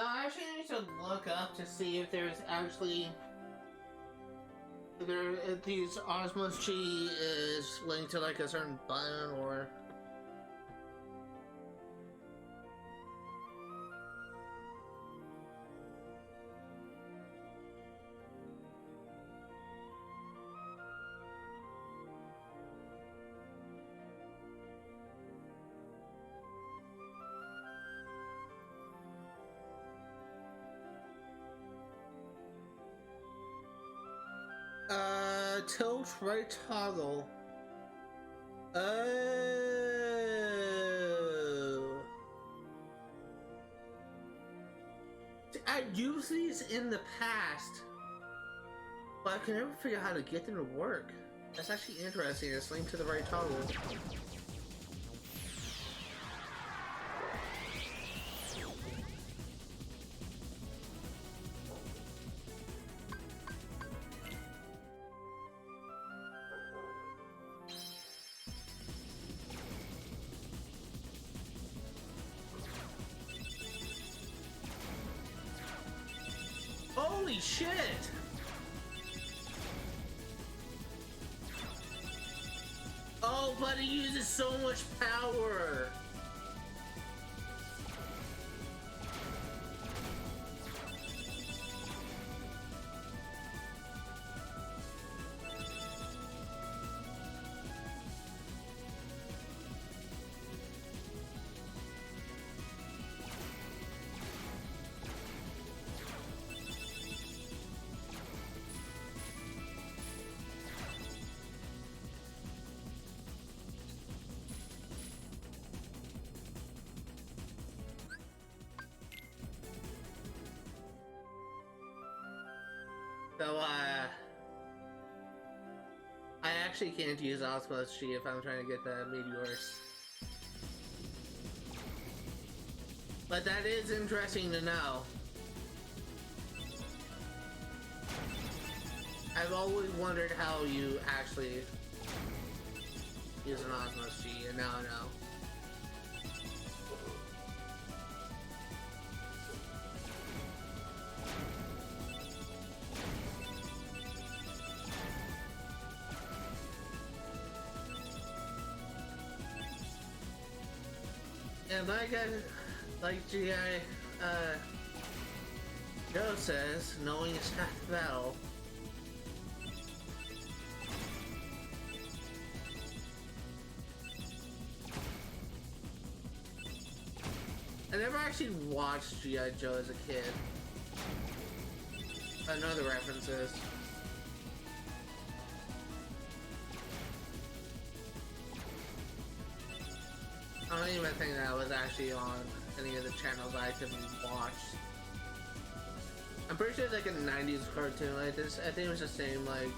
Speaker 1: I actually need to look up to see if there's actually if these Osmos G is linked to like a certain button or. Tilt right toggle. Oh. I used these in the past, but I can never figure out how to get them to work. That's actually interesting. It's linked to the right toggle. Holy shit! Oh, but it uses so much power! So, I actually can't use Osmos G if I'm trying to get the meteors. But that is interesting to know. I've always wondered how you actually use an Osmos G, and now I know. And like GI Joe says, knowing is half the battle. I never actually watched GI Joe as a kid. I know the references. I don't even think that was actually on any of the channels I could watch. I'm pretty sure it's like a 90s cartoon like this. I think it was the same, like,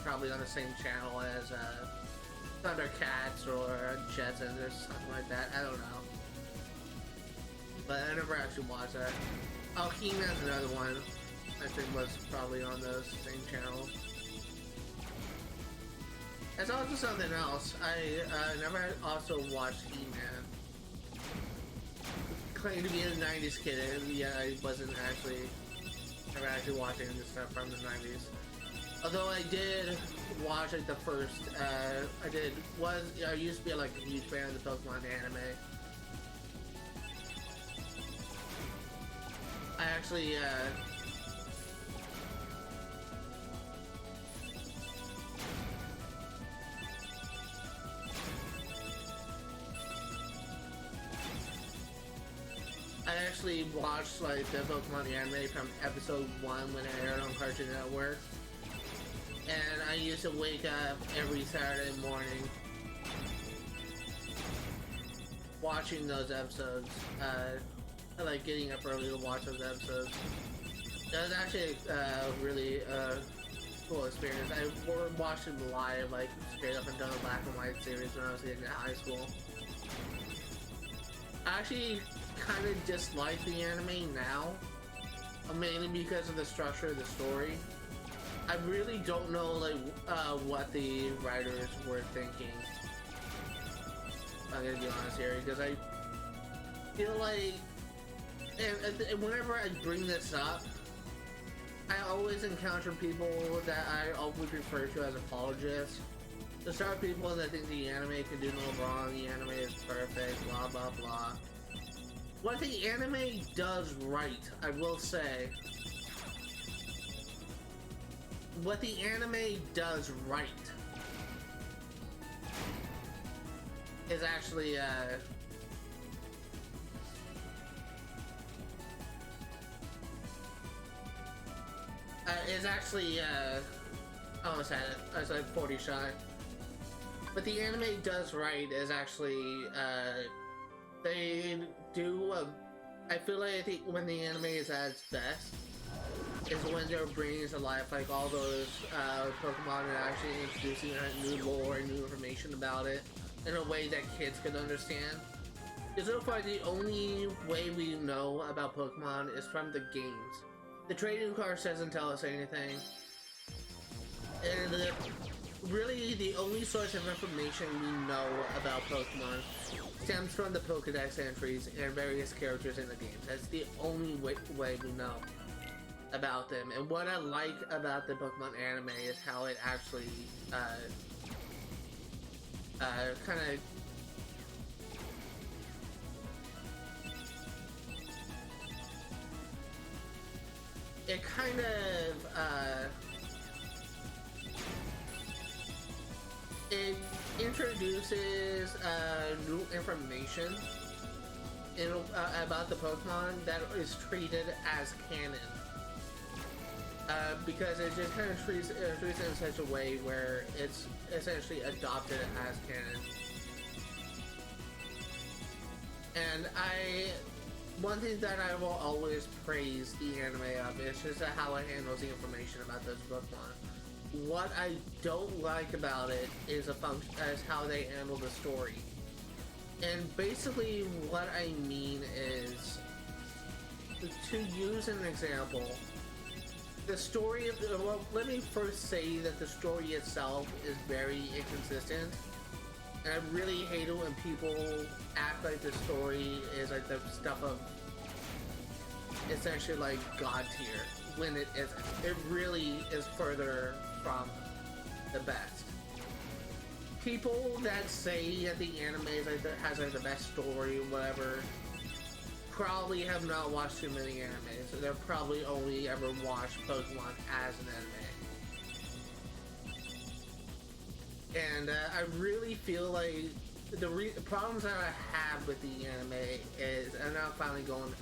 Speaker 1: probably on the same channel as Thundercats or Jetsons or something like that. I don't know. But I never actually watched that. Oh, He-Man's another one. I think was probably on those same channels. That's also something else. I never also watched He-Man. Claimed to be a 90s kid, and yeah, I wasn't actually never actually watching this stuff from the 90s. Although I did watch like the first, I used to be like a huge fan of the Pokemon anime. I actually, watched like the Pokemon anime from episode 1 when it aired on Cartoon Network. And I used to wake up every Saturday morning watching those episodes. Like getting up early to watch those episodes. That was actually really cool experience. I watched them live, like straight up and down the Black and White series when I was getting to high school. I actually kind of dislike the anime now, mainly because of the structure of the story. I really don't know like what the writers were thinking. I'm gonna be honest here, because I feel like and whenever I bring this up, I always encounter people that I always refer to as apologists. There are people that think the anime can do no wrong, the anime is perfect, blah blah blah. What the anime does right, I will say, what the anime does right is actually I almost had it. I was like 40 shy. What the anime does right is actually they do I feel like when the anime is at its best is when they're bringing to life like all those Pokemon and actually introducing new lore and new information about it in a way that kids can understand. Because so far the only way we know about Pokemon is from the games. The trading cards doesn't tell us anything. And really the only source of information we know about Pokemon stems from the Pokedex entries and various characters in the games. That's the only way we know about them. And what I like about the Pokemon anime is how it actually kind of it introduces new information about the Pokemon that is treated as canon. Because it just kind of treats it in such a way where it's essentially adopted as canon. And one thing that I will always praise the anime of is just how it handles the information about those Pokemon. What I don't like about it is how they handle the story. And basically what I mean is, to use an example, the story of well, let me first say that the story itself is very inconsistent. And I really hate it when people act like the story is like the stuff of essentially like God tier, when it isn't. It really is further from the best. People that say that the anime is like has like the best story or whatever probably have not watched too many animes, so they've probably only ever watched Pokemon as an anime. And I really feel like the problems that I have with the anime is, and I'm finally going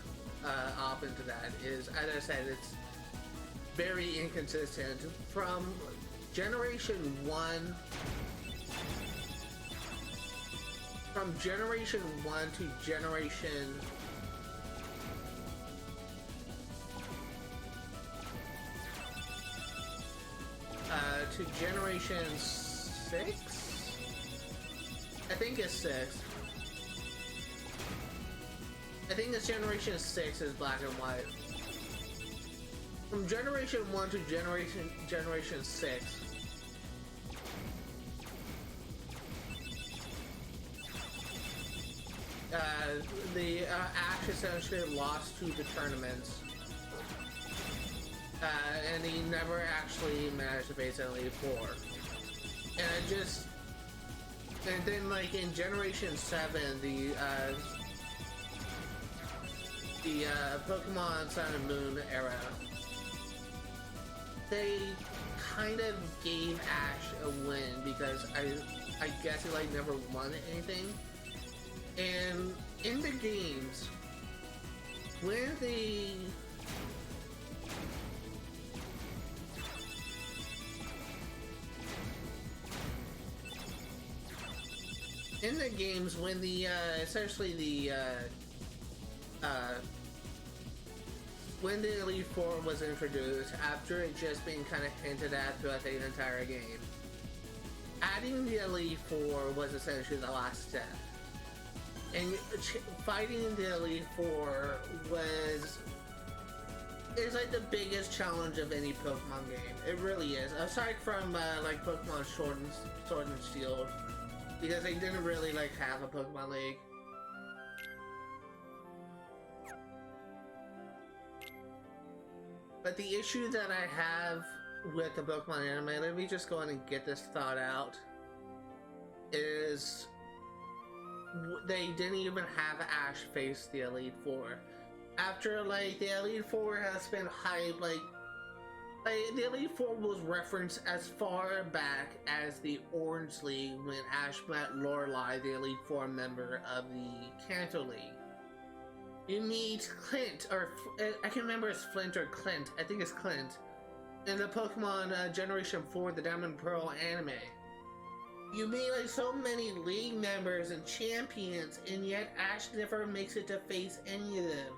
Speaker 1: off into that, is, as I said, it's very inconsistent. From Generation 1 to Generation Generation 6? I think it's 6. I think it's Generation 6 is black and white. From Generation 1 to Generation 6, the Ash essentially lost to the tournaments. And he never actually managed to face Elite Four. And then like in Generation 7, the Pokemon Sun and Moon era, they kind of gave Ash a win because I guess he like never won anything. And in the games, when essentially when the Elite Four was introduced, after it just being kind of hinted at throughout the entire game, adding the Elite Four was essentially the last step. And fighting the Elite Four is like the biggest challenge of any Pokemon game. It really is. Aside from like Pokemon Sword and Shield, because they didn't really like have a Pokemon League. But the issue that I have with the Pokemon anime, let me just go ahead and get this thought out, is they didn't even have Ash face the Elite Four. After, like, the Elite Four has been hyped, like the Elite Four was referenced as far back as the Orange League when Ash met Lorelei, the Elite Four member of the Kanto League. You meet Clint, or I can't remember if it's Flint or Clint, I think it's Clint, in the Pokemon Generation 4, the Diamond and Pearl anime. You meet like so many league members and champions, and yet Ash never makes it to face any of them.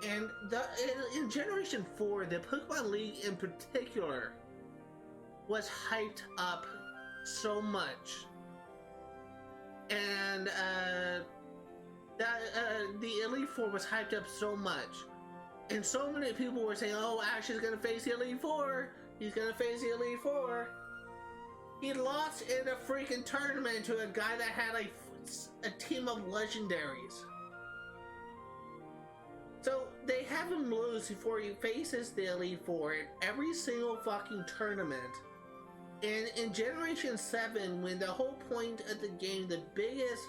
Speaker 1: And in Generation 4, the Pokemon League in particular was hyped up so much. And the Elite Four was hyped up so much. And so many people were saying, oh, Ash is going to face the Elite Four. He's going to face the Elite Four. He lost in a freaking tournament to a guy that had a team of legendaries. So they have him lose before he faces the Elite Four in every single fucking tournament. And in Generation 7, when the whole point of the game, the biggest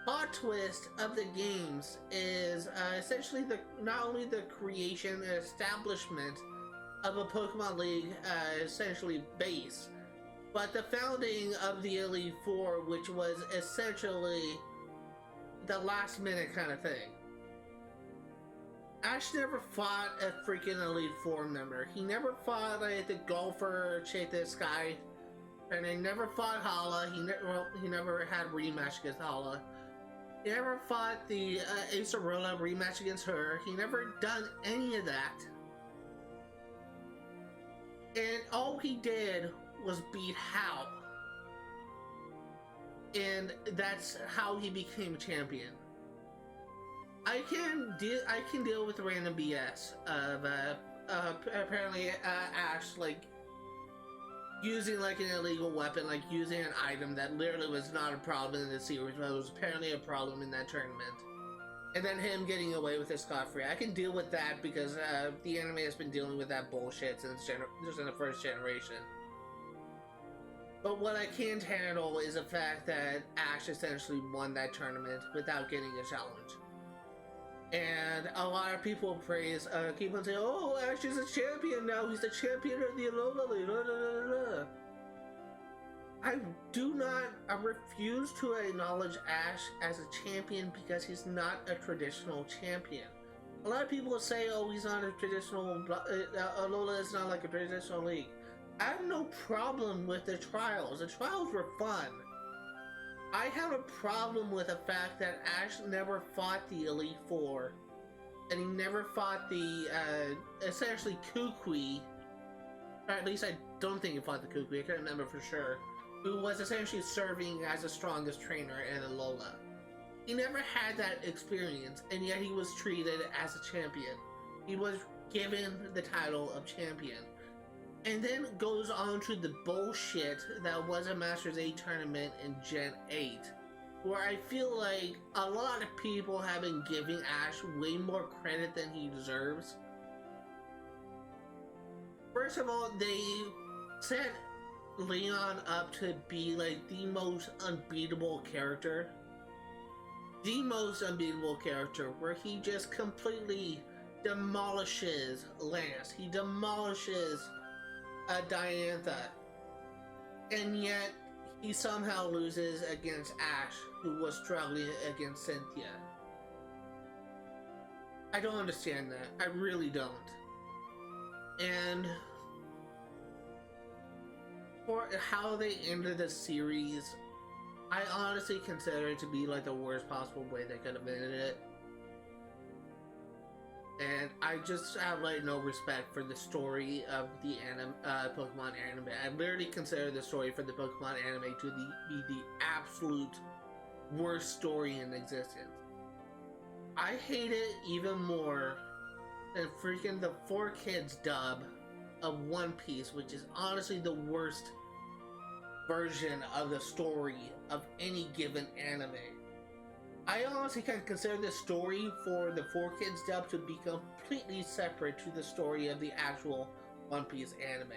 Speaker 1: plot twist of the games is essentially not only the creation and establishment of a Pokemon League essentially base, but the founding of the Elite Four, which was essentially the last minute kind of thing. Ash never fought a freaking Elite Four member. He never fought like the golfer chick, this guy, and he never fought Hala. He never had a rematch against Hala. He never fought the Acerola rematch against her. He never done any of that. And all he did was beat Hal. And that's how he became champion. I can deal with random BS of apparently Ash like using like an illegal weapon, like using an item that literally was not a problem in the series, but it was apparently a problem in that tournament. And then him getting away with it scot-free. I can deal with that because the anime has been dealing with that bullshit since just in the first generation. But what I can't handle is the fact that Ash essentially won that tournament without getting a challenge. And a lot of people praise, keep on saying, oh, Ash is a champion now, he's the champion of the Alola League, blah, blah, blah. I refuse to acknowledge Ash as a champion because he's not a traditional champion. A lot of people say, oh, he's not a traditional, Alola is not like a traditional league. I have no problem with the trials were fun. I have a problem with the fact that Ash never fought the Elite Four, and he never fought the, essentially Kukui, or at least I don't think he fought the Kukui, I can't remember for sure, who was essentially serving as the strongest trainer in Alola. He never had that experience, and yet he was treated as a champion. He was given the title of champion. And then goes on to the bullshit that was a Masters 8 tournament in Gen 8, where I feel like a lot of people have been giving Ash way more credit than he deserves. First of all, they set Leon up to be like the most unbeatable character. The most unbeatable character, where he just completely demolishes Lance. He demolishes Diantha, and yet he somehow loses against Ash, who was struggling against Cynthia. I don't understand that. I really don't. And for how they ended the series, I honestly consider it to be like the worst possible way they could have ended it. And I just have like no respect for the story of the Pokemon anime. I literally consider the story for the Pokemon anime to be the absolute worst story in existence. I hate it even more than freaking the 4Kids dub of One Piece, which is honestly the worst version of the story of any given anime. I honestly can consider the story for the 4Kids dub to be completely separate to the story of the actual One Piece anime.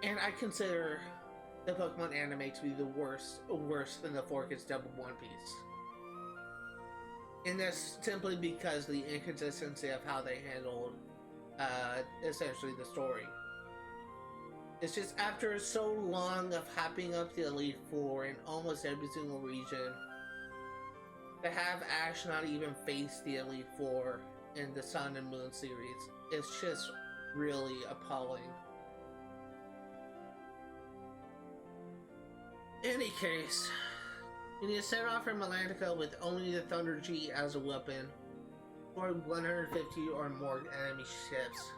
Speaker 1: And I consider the Pokemon anime to be the worse than the 4Kids dub of One Piece. And that's simply because of the inconsistency of how they handled essentially the story. It's just after so long of hyping up the Elite Four in almost every single region, to have Ash not even face the Elite Four in the Sun and Moon series, it's just really appalling. In any case, you need to set off from Atlantica with only the Thunder G as a weapon, or 150 or more enemy ships.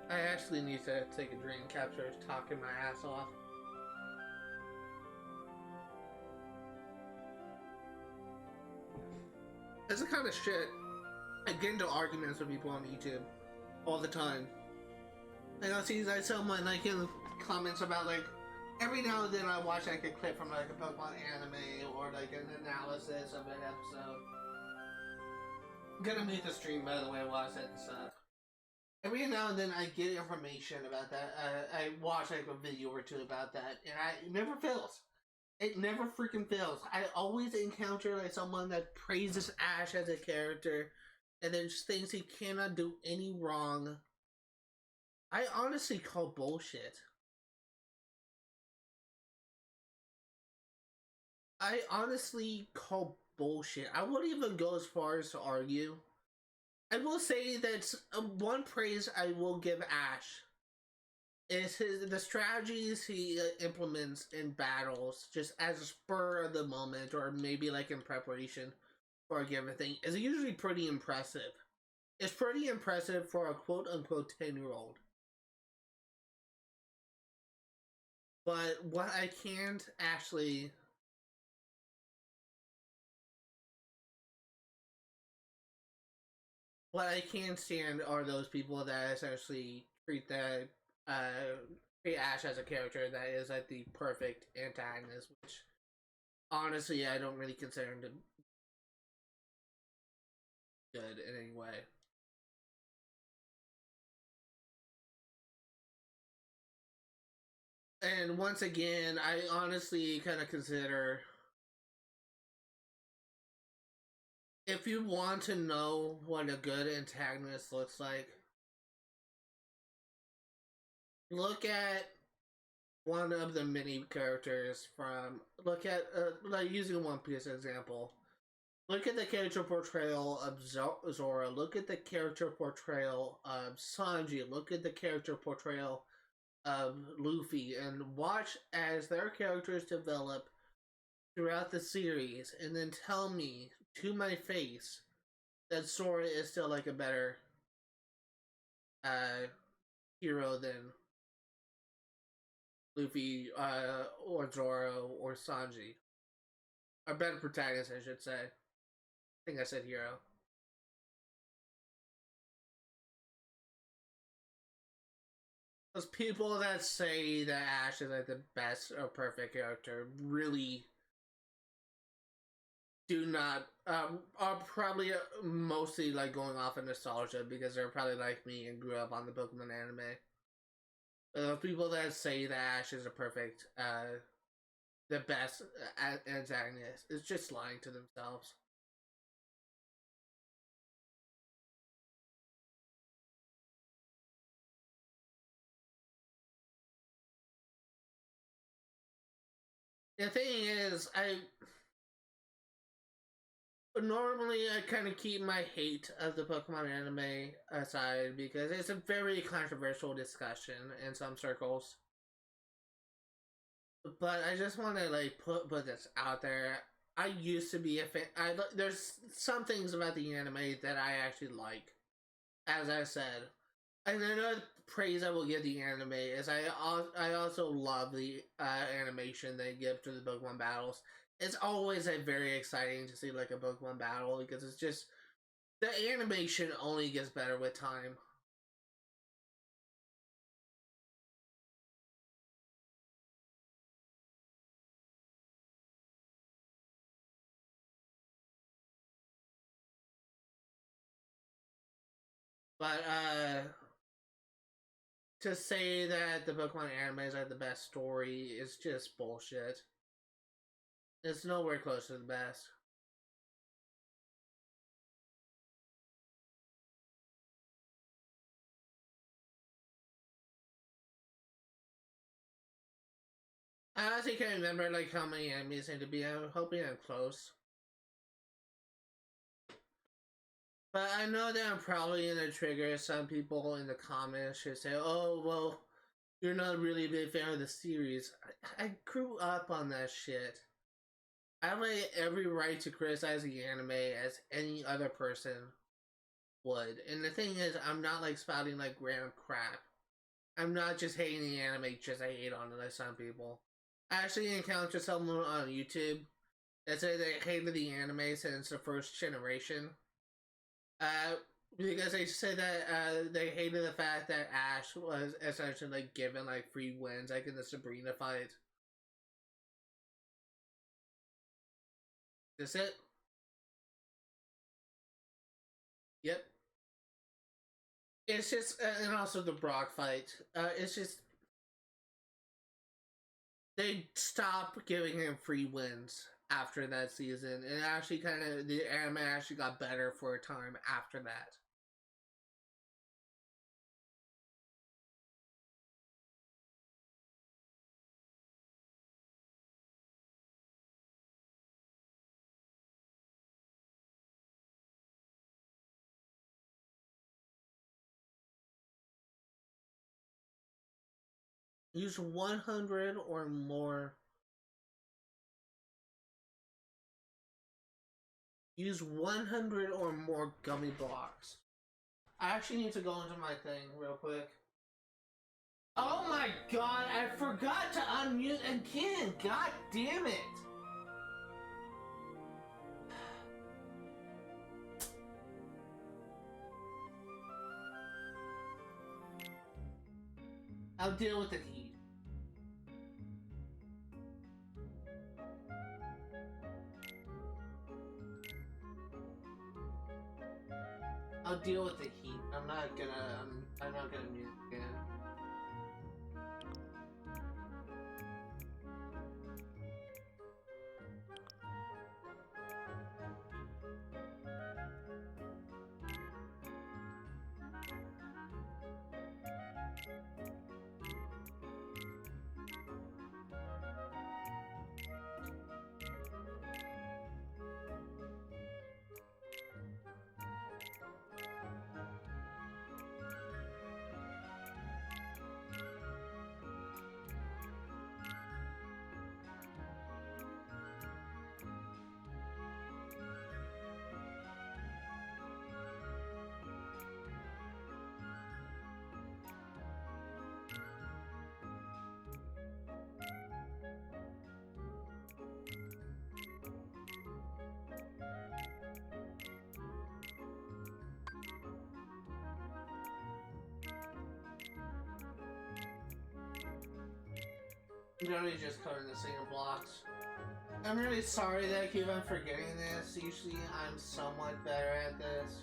Speaker 1: I actually need to take a drink after talking my ass off. That's the kind of shit I get into arguments with people on YouTube all the time. And I'll see like someone like in comments about like every now and then I watch like a clip from like a Pokemon anime or like an analysis of an episode. I'm gonna mute the stream by the way while I said stuff. Every now and then I get information about that. I watch like a video or two about that, and it never fails. It never freaking fails. I always encounter like someone that praises Ash as a character, and then just thinks he cannot do any wrong. I honestly call bullshit. I honestly call bullshit. I wouldn't even go as far as to argue. I will say that one praise I will give Ash is the strategies he implements in battles, just as a spur of the moment, or maybe like in preparation for a given thing, is usually pretty impressive. It's pretty impressive for a quote-unquote 10-year-old. But what I can't actually... What I can't stand are those people that essentially treat Ash as a character that is like the perfect antagonist, which honestly I don't really consider him to be good in any way. And once again, I honestly kind of consider, if you want to know what a good antagonist looks like, look at one of the many characters from, look at, like using One Piece example, look at the character portrayal of Zora, look at the character portrayal of Sanji, look at the character portrayal of Luffy, and watch as their characters develop throughout the series, and then tell me to my face that Sora is still like a better hero than Luffy or Zoro or Sanji. A better protagonist, I should say. I think I said hero. Those people that say that Ash is like the best or perfect character really do not, are probably mostly like going off of nostalgia because they're probably like me and grew up on the Pokemon anime. But those people that say that Ash is a perfect, the best antagonist is just lying to themselves. The thing is, normally I kind of keep my hate of the Pokemon anime aside because it's a very controversial discussion in some circles. But I just want to like put this out there. I used to be a fan. There's some things about the anime that I actually like. As I said, and another praise I will give the anime is I also love the animation they give to the Pokemon battles. It's always like very exciting to see like a Pokemon battle because it's just, the animation only gets better with time. But to say that the Pokemon animes are the best story is just bullshit. It's nowhere close to the best. I honestly can't remember like how many enemies need to be. I'm hoping I'm close. But I know that I'm probably gonna trigger some people in the comments who say, "Oh, well, you're not really a big fan of the series." I grew up on that shit. I have like every right to criticize the anime as any other person would. And the thing is, I'm not like spouting like random crap. I'm not just hating the anime just I hate on it like some people. I actually encountered someone on YouTube that said they hated the anime since the first generation. Uh, because they said that they hated the fact that Ash was essentially like given like free wins, like in the Sabrina fight. That's it. Yep. It's just, and also the Brock fight. It's just they stopped giving him free wins after that season, and actually kind of the anime actually got better for a time after that. Use 100 or more. Use 100 or more gummy blocks. I actually need to go into my thing real quick. Oh my god, I forgot to unmute again. God damn it. I'll deal with the heat. I'll deal with the heat. I'm not gonna mute again. I'm really just covering the single blocks. I'm really sorry that I keep on forgetting this. Usually I'm somewhat better at this.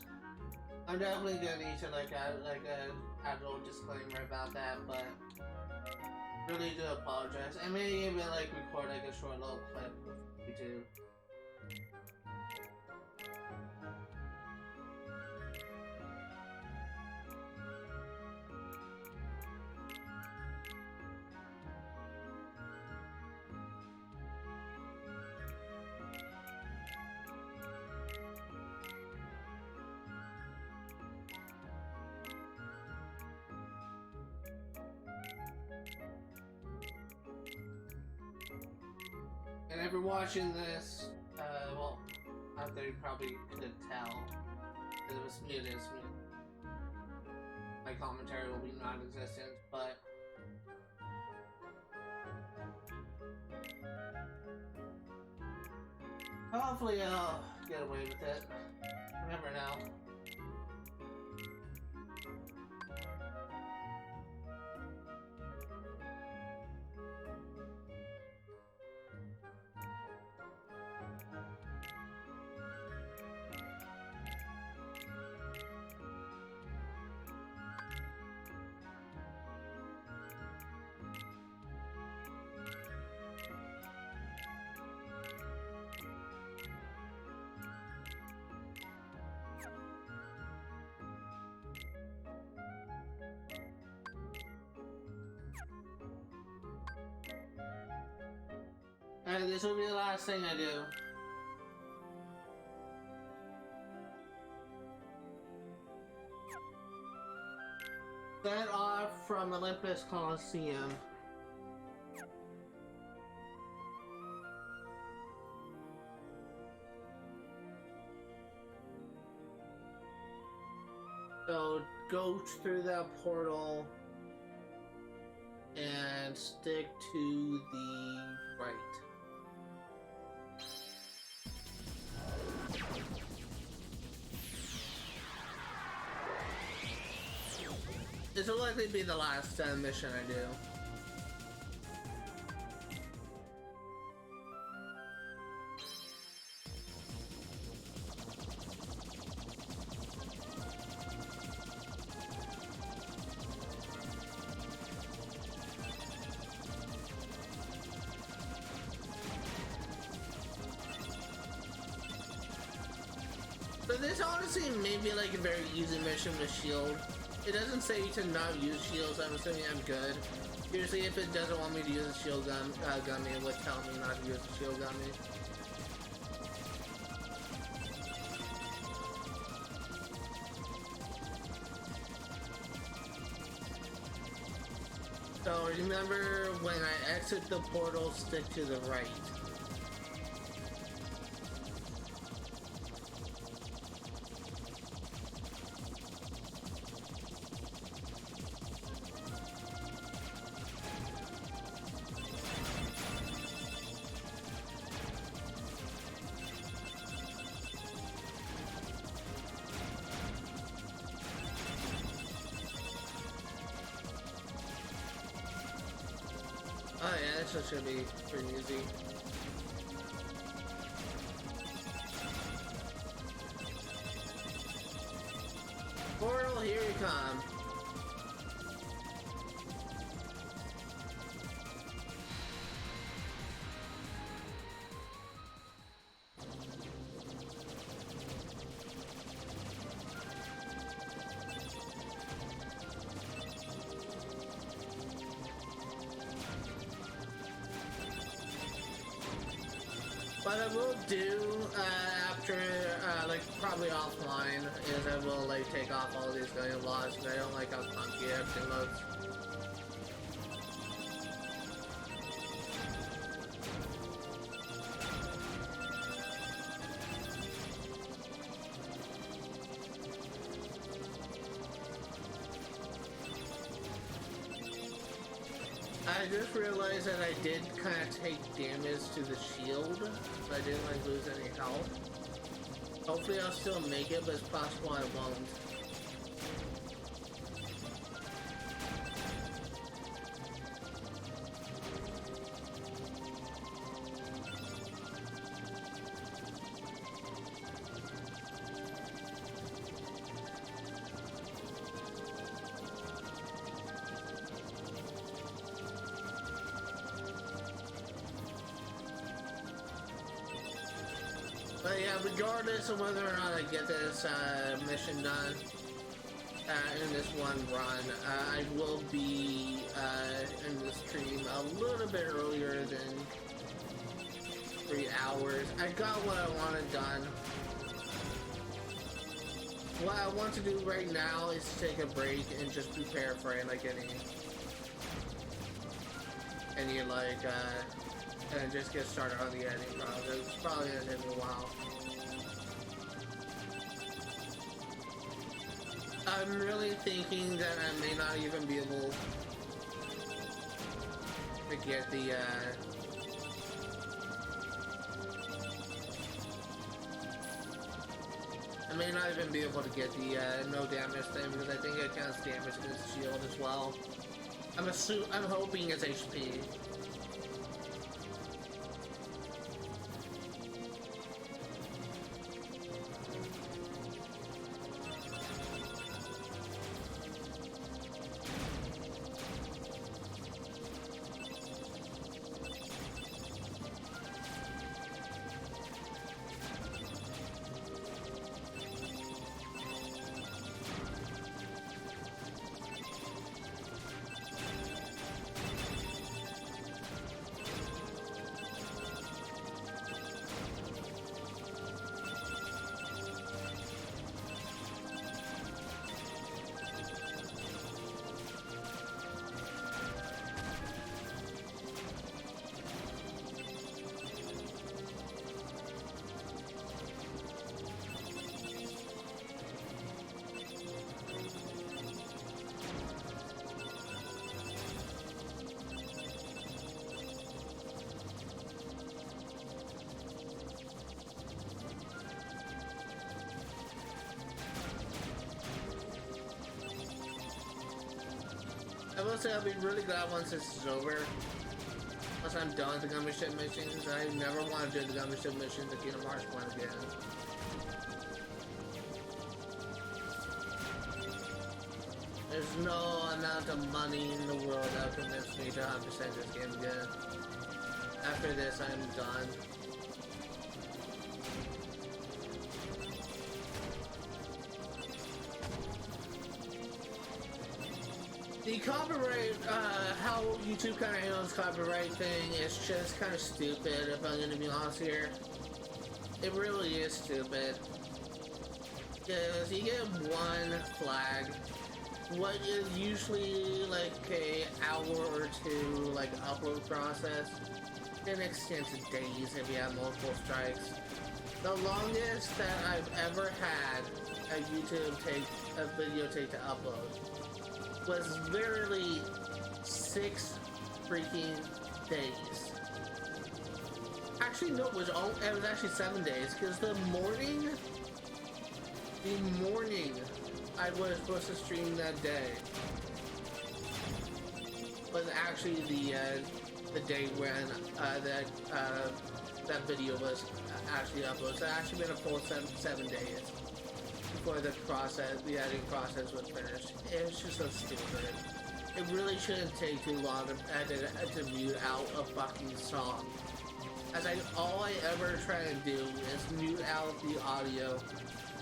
Speaker 1: I'm definitely gonna need to add a little disclaimer about that, but really do apologize. I may even record a short little clip for YouTube. And if you're watching this, well, out there you probably couldn't tell. It was muted, my commentary will be non-existent, but hopefully I'll get away with it. You never know. this will be the last thing I do. Set off from Olympus Coliseum. So go through that portal and stick to the right. This will likely be the last mission I do. But this honestly may be like a very easy mission with shield. It doesn't say to not use shields. I'm assuming I'm good. Usually if it doesn't want me to use a shield gummy, it would tell me not to use a shield gummy. So remember, when I exit the portal, stick to the right. Oh yeah, this one should be pretty easy. Portal, here you come. What I will do after, like probably offline, is I will like take off all these gun laws because I don't like how funky everything looks. I just realized that I did kind of take damage to the shield, so I didn't like lose any health. Hopefully I'll still make it, but it's possible I won't. But yeah, regardless of whether or not I get this mission done in this one run, I will be in the stream a little bit earlier than 3 hours. I got what I wanted done. What I want to do right now is take a break and just prepare for like any like and just get started on the editing process. It's probably gonna take a while. I'm really thinking that I may not even be able to get the I may not even be able to get the no damage thing because I think it counts damage against shield as well. I'm hoping it's HP. I will say I'll be really glad once this is over. Once I'm done with the Gummi ship missions, I never want to do the Gummi ship missions in Kingdom Hearts 1 again. There's no amount of money in the world that will convince me to 100% this game again. After this, I'm done. The copyright, how YouTube kind of handles copyright thing is just kind of stupid, if I'm going to be honest here. It really is stupid. Because you get one flag, what is usually like a hour or two like upload process, can extend to days if you have multiple strikes. The longest that I've ever had a video take to upload was literally 6 freaking days. Actually, no, it was actually 7 days, because the morning I was supposed to stream that day was actually the day when that video was actually uploaded. So it actually been a full 7 days before the editing process was finished. It was just so stupid. It really shouldn't take too long to mute out a fucking song. As all I ever try to do is mute out the audio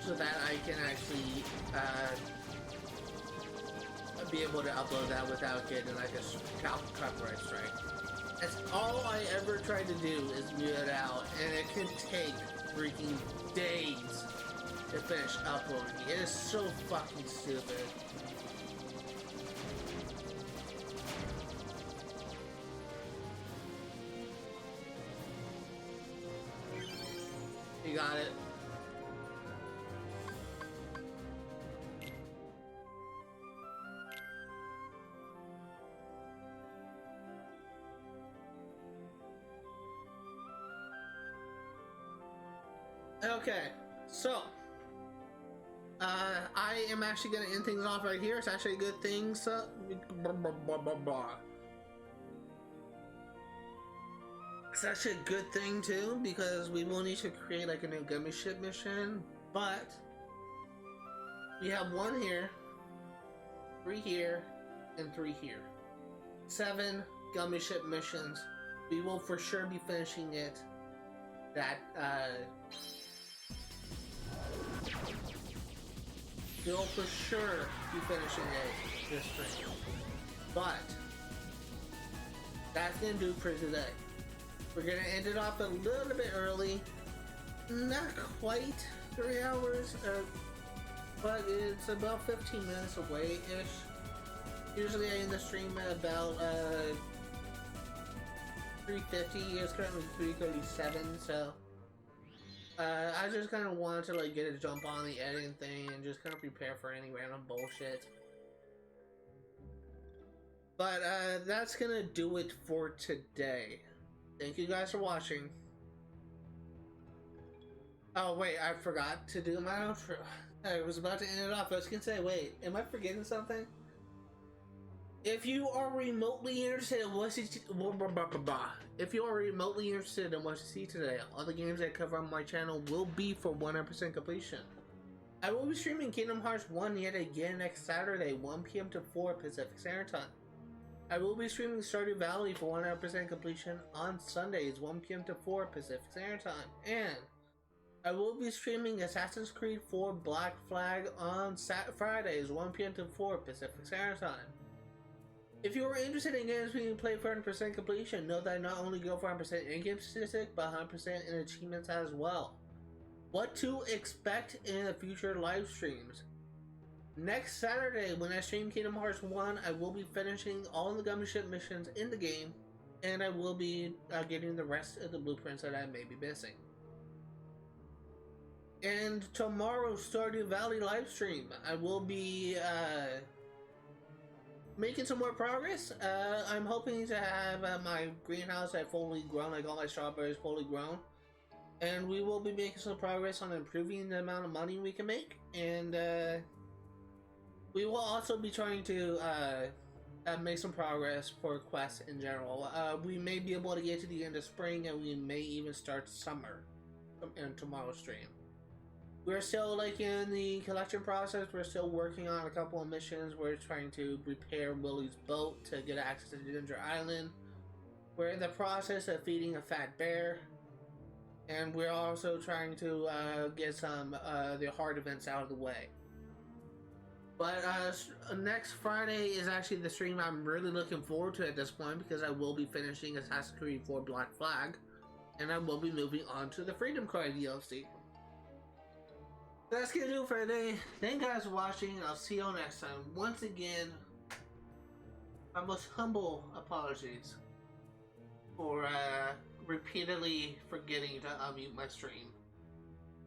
Speaker 1: so that I can actually be able to upload that without getting like a copyright strike. That's all I ever try to do is mute it out, and it can take freaking days to finish uploading. It is so fucking stupid. You got it. Okay, so I am actually gonna end things off right here. It's actually a good thing. So it's actually a good thing too, because we will need to create like a new Gummi ship mission, but we have 1 here, 3 here, and 3 here. 7 Gummi ship missions. We will for sure be finishing it we'll for sure be finishing it this spring. But that's gonna do for today. We're gonna end it off a little bit early. Not quite 3 hours, but it's about 15 minutes away-ish. Usually I end the stream at about 3:50. It's currently 3:37, so I just kind of wanted to like get a jump on the editing thing and just kind of prepare for any random bullshit. But that's gonna do it for today. Thank you guys for watching. Oh wait, I forgot to do my outro. I was about to end it off. I was gonna say, wait, am I forgetting something? If you are remotely interested in what you see today, all the games I cover on my channel will be for 100% completion. I will be streaming Kingdom Hearts 1 yet again next Saturday, 1 PM to 4 Pacific Standard Time. I will be streaming Stardew Valley for 100% completion on Sundays, 1 PM to 4 Pacific Standard Time. And I will be streaming Assassin's Creed 4 Black Flag on Fridays, 1 PM to 4 Pacific Standard Time. If you are interested in games being played for 100% completion, know that I not only go for 100% in-game statistic, but 100% in achievements as well. What to expect in the future live streams. Next Saturday, when I stream Kingdom Hearts 1, I will be finishing all the Gummi ship missions in the game, and I will be getting the rest of the blueprints that I may be missing. And tomorrow's Stardew Valley live stream, I will be making some more progress. I'm hoping to have my greenhouse fully grown, like all my strawberries fully grown. And we will be making some progress on improving the amount of money we can make. And we will also be trying to make some progress for quests in general. We may be able to get to the end of spring, and we may even start summer in tomorrow's stream. We're still like in the collection process. We're still working on a couple of missions. We're trying to repair Willie's boat to get access to Ginger Island. We're in the process of feeding a fat bear, and we're also trying to get some the hard events out of the way. But next Friday is actually the stream I'm really looking forward to at this point, because I will be finishing Assassin's Creed 4 Black Flag, and I will be moving on to the Freedom Cry DLC. That's gonna do it for today. Thank you guys for watching, and I'll see you all next time. Once again, my most humble apologies for repeatedly forgetting to unmute my stream.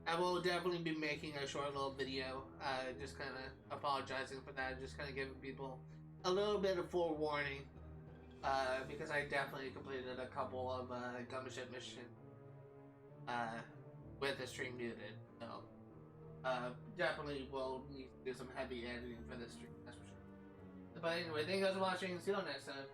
Speaker 1: I will definitely be making a short little video, just kind of apologizing for that, just kind of giving people a little bit of forewarning, because I definitely completed a couple of Gummi missions with the stream muted, so definitely will need to do some heavy editing for this stream, that's for sure. But anyway, thank you guys for watching, see you all next time.